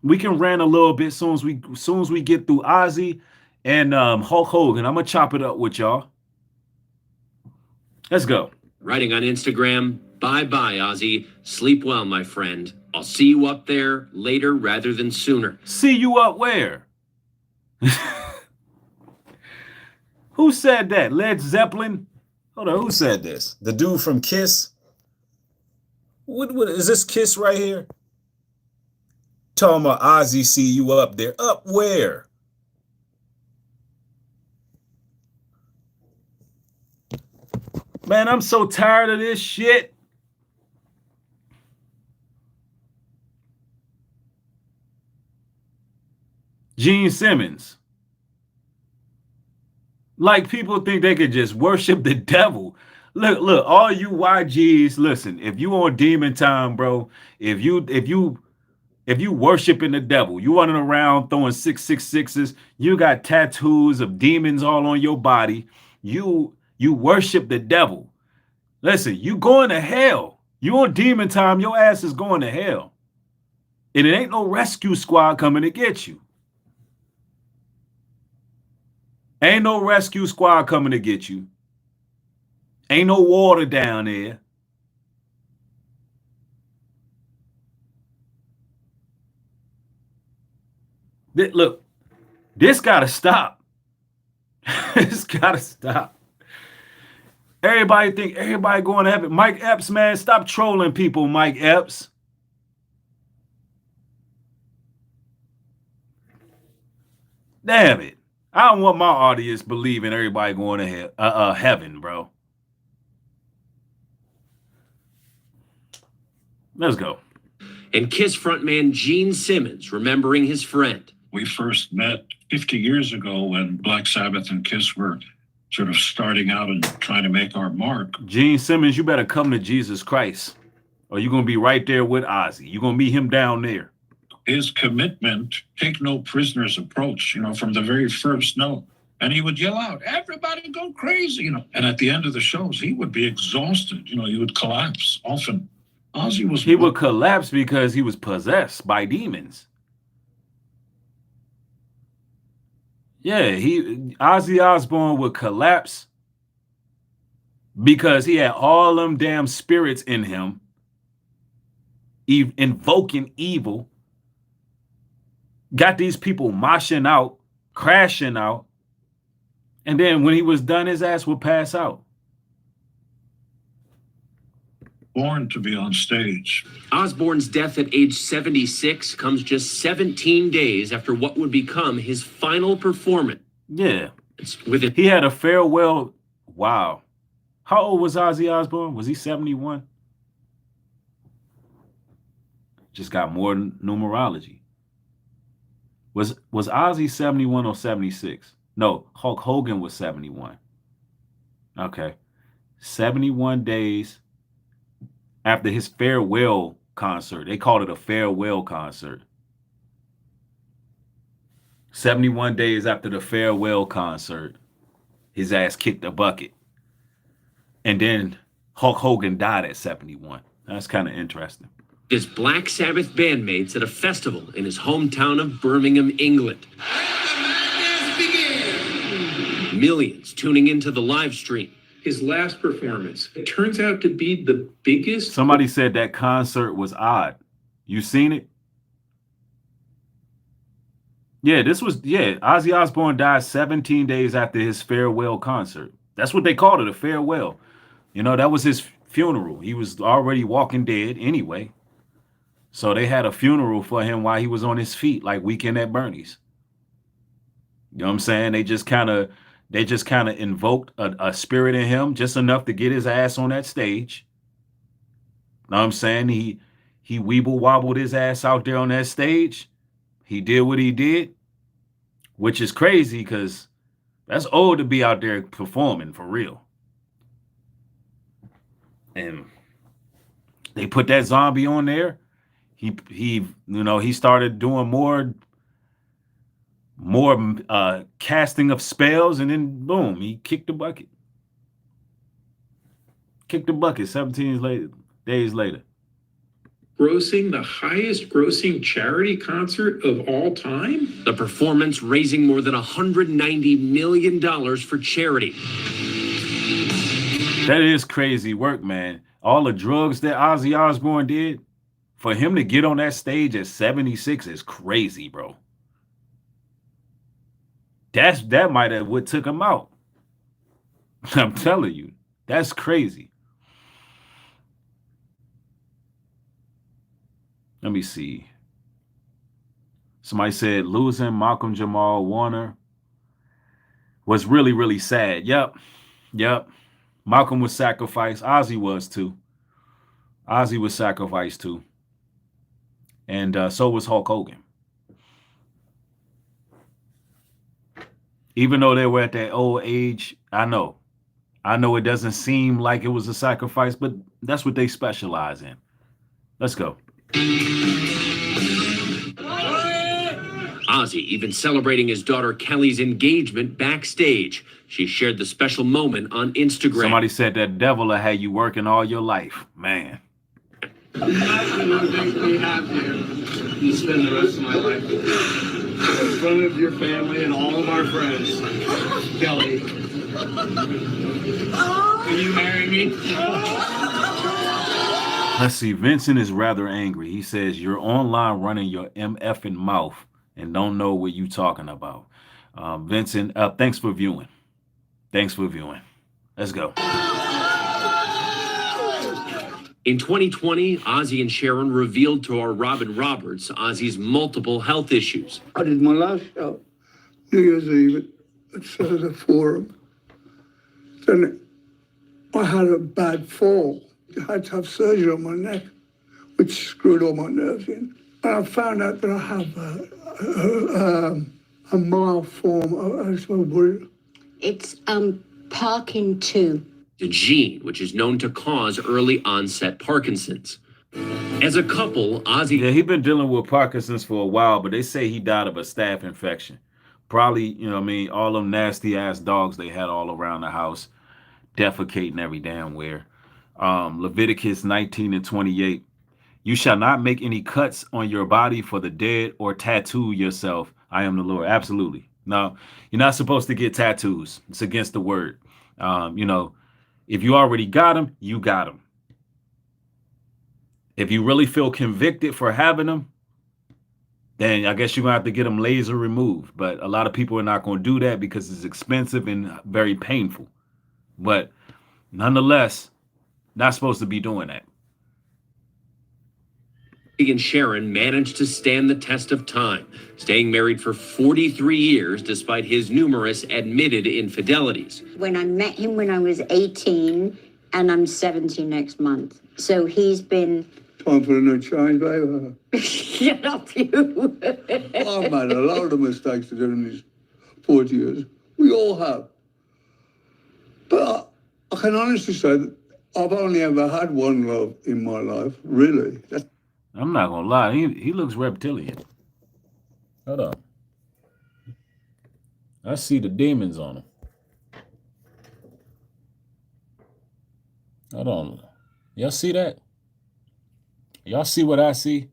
We can rant a little bit soon as we get through Ozzy and Hulk Hogan. I'm gonna chop it up with y'all. Let's go. Writing on Instagram, bye-bye, Ozzy. Sleep well, my friend. I'll see you up there later rather than sooner. See you up where? Who said that? Led Zeppelin? Hold on, who said this? The dude from Kiss? What is this Kiss right here? Talking about Ozzy, see you up there. Up where? Man, I'm so tired of this shit. Gene Simmons. Like, people think they could just worship the devil. Look, all you YGs, listen, if you on demon time, bro, if you worshiping the devil, you running around throwing 666s, you got tattoos of demons all on your body, you worship the devil. Listen, you going to hell. You on demon time, your ass is going to hell. And it ain't no rescue squad coming to get you. Ain't no rescue squad coming to get you. Ain't no water down there. Look, this got to stop. This got to stop. Everybody think everybody going to heaven. Mike Epps, man, stop trolling people, Mike Epps. Damn it. I don't want my audience believing everybody going to heaven, bro. Let's go. And Kiss frontman Gene Simmons remembering his friend. We first met 50 years ago when Black Sabbath and Kiss were sort of starting out and trying to make our mark. Gene Simmons, you better come to Jesus Christ, or you're going to be right there with Ozzy. You're going to meet him down there. His commitment, take no prisoners approach, from the very first note. And he would yell out, everybody go crazy, And at the end of the shows, he would be exhausted. He would collapse often. Ozzy was... He would collapse because he was possessed by demons. Yeah, Ozzy Osbourne would collapse because he had all them damn spirits in him, invoking evil. Got these people moshing out, crashing out. And then when he was done, his ass would pass out. born to be on stage. Osbourne's death at age 76 comes just 17 days after what would become his final performance. Yeah. With it. He had a farewell. Wow. How old was Ozzy Osbourne? Was he 71? Just got more numerology. Was Ozzy 71 or 76? No, Hulk Hogan was 71. Okay. 71 days after his farewell concert. They called it a farewell concert. 71 days after the farewell concert, his ass kicked a bucket. And then Hulk Hogan died at 71. That's kind of interesting. His Black Sabbath bandmates at a festival in his hometown of Birmingham, England. Millions tuning into the live stream. His last performance, it turns out to be the biggest. Somebody said that concert was odd. You seen it? Yeah, Ozzy Osbourne died 17 days after his farewell concert. That's what they called it, a farewell. You know, that was his funeral. He was already walking dead anyway. So they had a funeral for him while he was on his feet, like Weekend at Bernie's. You know what I'm saying? They just kind of invoked a spirit in him, just enough to get his ass on that stage. You know what I'm saying? He weeble wobbled his ass out there on that stage. He did what he did, which is crazy because that's old to be out there performing for real. And they put that zombie on there. He started doing more casting of spells, and then boom, he kicked the bucket. 17 days later. Grossing the highest grossing charity concert of all time? The performance raising more than $190 million for charity. That is crazy work, man. All the drugs that Ozzy Osbourne did, for him to get on that stage at 76 is crazy, bro. That might have what took him out. I'm telling you, that's crazy. Let me see. Somebody said losing Malcolm-Jamal Warner was really, really sad. Yep. Malcolm was sacrificed. Ozzy was too. Ozzy was sacrificed too. And so was Hulk Hogan. Even though they were at that old age, I know it doesn't seem like it was a sacrifice, but that's what they specialize in. Let's go. Ozzy even celebrating his daughter Kelly's engagement backstage. She shared the special moment on Instagram. Somebody said that devil will have you working all your life. Man. Absolutely have you spend the rest of my life in front of your family and all of our friends. Kelly, will you marry me? Let's see. Vincent is rather angry. He says, you're online running your MFing mouth and don't know what you're talking about. Vincent, thanks for viewing. Let's go. In 2020, Ozzy and Sharon revealed to our Robin Roberts Ozzy's multiple health issues. I did my last show, New Year's Eve at the Forum. Then I had a bad fall. I had to have surgery on my neck, which screwed all my nerves in. And I found out that I have a mild form of, It's Parkin 2. The gene, which is known to cause early onset Parkinson's. As a couple, Ozzy... Yeah, he's been dealing with Parkinson's for a while, but they say he died of a staph infection. Probably, all them nasty ass dogs they had all around the house, defecating every damn where. Leviticus 19:28. You shall not make any cuts on your body for the dead or tattoo yourself. I am the Lord. Absolutely. No, you're not supposed to get tattoos. It's against the word. If you already got them, you got them. If you really feel convicted for having them, then I guess you're going to have to get them laser removed. But a lot of people are not going to do that because it's expensive and very painful. But nonetheless, not supposed to be doing that. and Sharon managed to stand the test of time, staying married for 43 years despite his numerous admitted infidelities. When I met him when I was 18, and I'm 70 next month. So he's been... Time for a new change, baby. Shut up, you. I've made a lot of mistakes during these 40 years. We all have. But I can honestly say that I've only ever had one love in my life, really. I'm not gonna lie, he looks reptilian. Hold on. I see the demons on him. Hold on. Y'all see that? Y'all see what I see?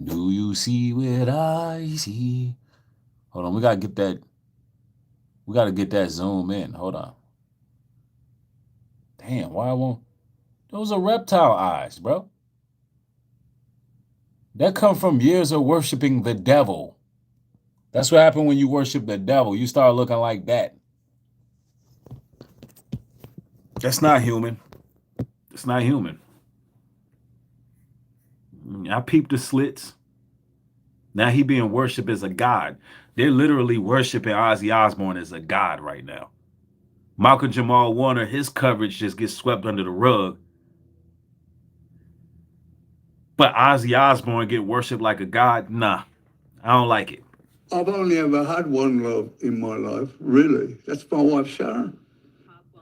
Do you see what I see? Hold on, we gotta get that. We gotta get that zoom in. Hold on. Damn, why I won't? Those are reptile eyes, bro. That come from years of worshiping the devil. That's what happened when you worship the devil. You start looking like that. That's not human. It's not human. I peeped the slits. Now he being worshipped as a god. They're literally worshiping Ozzy Osborne as a god right now. Malcolm-Jamal Warner, his coverage just gets swept under the rug. But Ozzy Osborne get worshipped like a god? Nah, I don't like it. I've only ever had one love in my life, really. That's my wife, Sharon.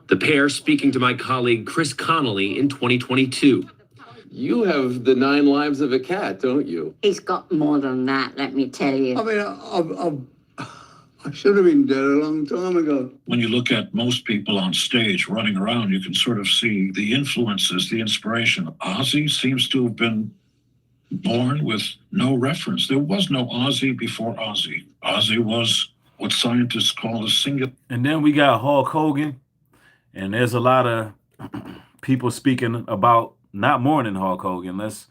The pair speaking to my colleague Chris Connolly in 2022. You have the 9 lives of a cat, don't you? He's got more than that, let me tell you. I mean, I should have been dead a long time ago. When you look at most people on stage running around, you can sort of see the influences, the inspiration. Ozzy seems to have been born with no reference. There was no Ozzy before Ozzy. Ozzy was what scientists call a singular. And then we got Hulk Hogan. And there's a lot of people speaking about not mourning Hulk Hogan. This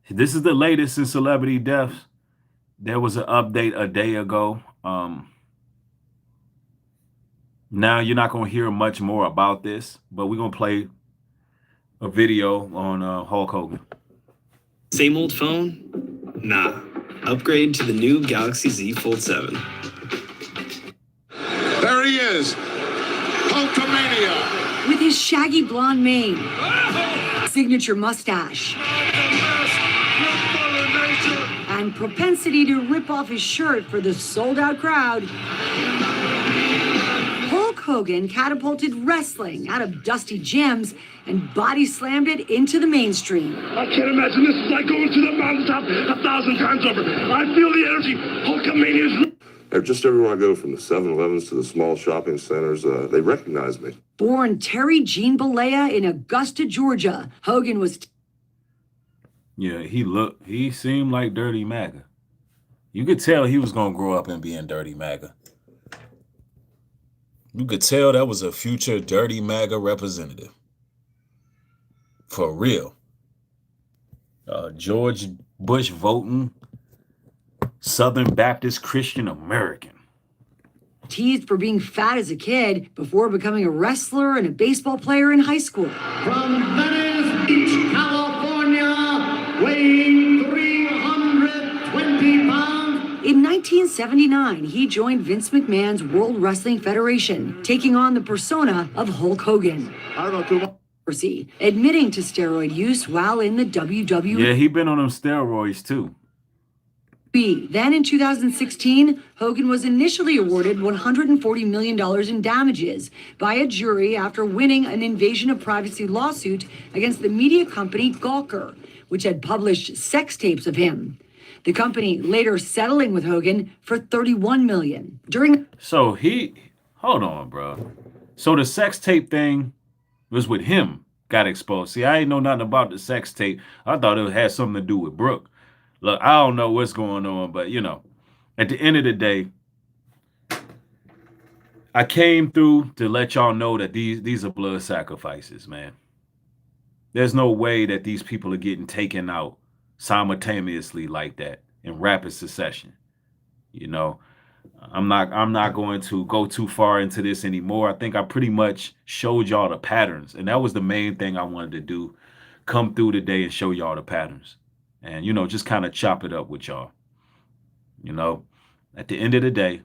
is the latest in celebrity deaths. There was an update a day ago. Now you're not going to hear much more about this, but we're going to play a video on Hulk Hogan. Same old phone? Nah. Upgrade to the new Galaxy Z Fold 7. There he is. Hulkamania. With his shaggy blonde mane, signature mustache, and propensity to rip off his shirt for the sold-out crowd, Hulk Hogan catapulted wrestling out of dusty gyms and body slammed it into the mainstream. I can't imagine this is like going to the mountaintop 1,000 times over. I feel the energy. Hulkamania is... Just everywhere I go, from the 7-Elevens to the small shopping centers, they recognize me. Born Terry Jean Balea in Augusta, Georgia, Hogan was... Yeah, he seemed like Dirty MAGA. You could tell he was going to grow up and be in Dirty MAGA. You could tell that was a future Dirty MAGA representative. For real. George Bush voting, Southern Baptist Christian American. Teased for being fat as a kid before becoming a wrestler and a baseball player in high school. From Venice Beach, California, weighing 320 pounds. In 1979, he joined Vince McMahon's World Wrestling Federation, taking on the persona of Hulk Hogan. I don't know too much. Admitting to steroid use while in the WWE. Yeah, he been on them steroids too. Then in 2016, Hogan was initially awarded $140 million in damages by a jury after winning an invasion of privacy lawsuit against the media company Gawker, which had published sex tapes of him. The company later settling with Hogan for $31 million. So hold on, bro. So the sex tape thing was with him, got exposed. See, I ain't know nothing about the sex tape. I thought it had something to do with Brooke. Look, I don't know what's going on, but, you know, at the end of the day, I came through to let y'all know that these are blood sacrifices, man. There's no way that these people are getting taken out simultaneously like that in rapid succession. You know, I'm not going to go too far into this anymore. I think I pretty much showed y'all the patterns, and that was the main thing I wanted to do. Come through today and show y'all the patterns. and, you know, just kind of chop it up with y'all. You know, at the end of the day,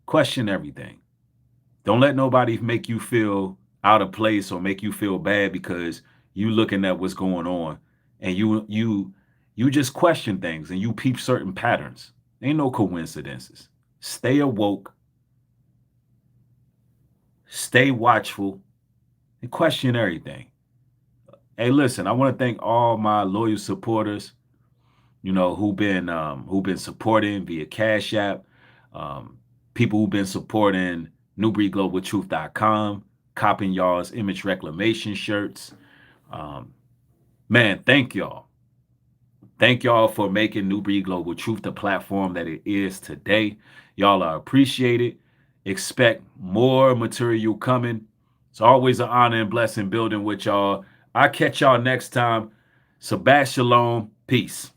question everything. Don't let nobody make you feel out of place or make you feel bad because you looking at what's going on, and you just question things and you peep certain patterns. Ain't no coincidences. Stay awoke, stay watchful, and question everything. Hey, listen, I want to thank all my loyal supporters, you know, who've been supporting via Cash App, people who've been supporting NubreedGlobalTruth.com, copying y'all's image reclamation shirts. Man, thank y'all. Thank y'all for making Nubreed Global Truth the platform that it is today. Y'all are appreciated. Expect more material coming. It's always an honor and blessing building with y'all. I'll catch y'all next time. Shabbat Shalom. Peace.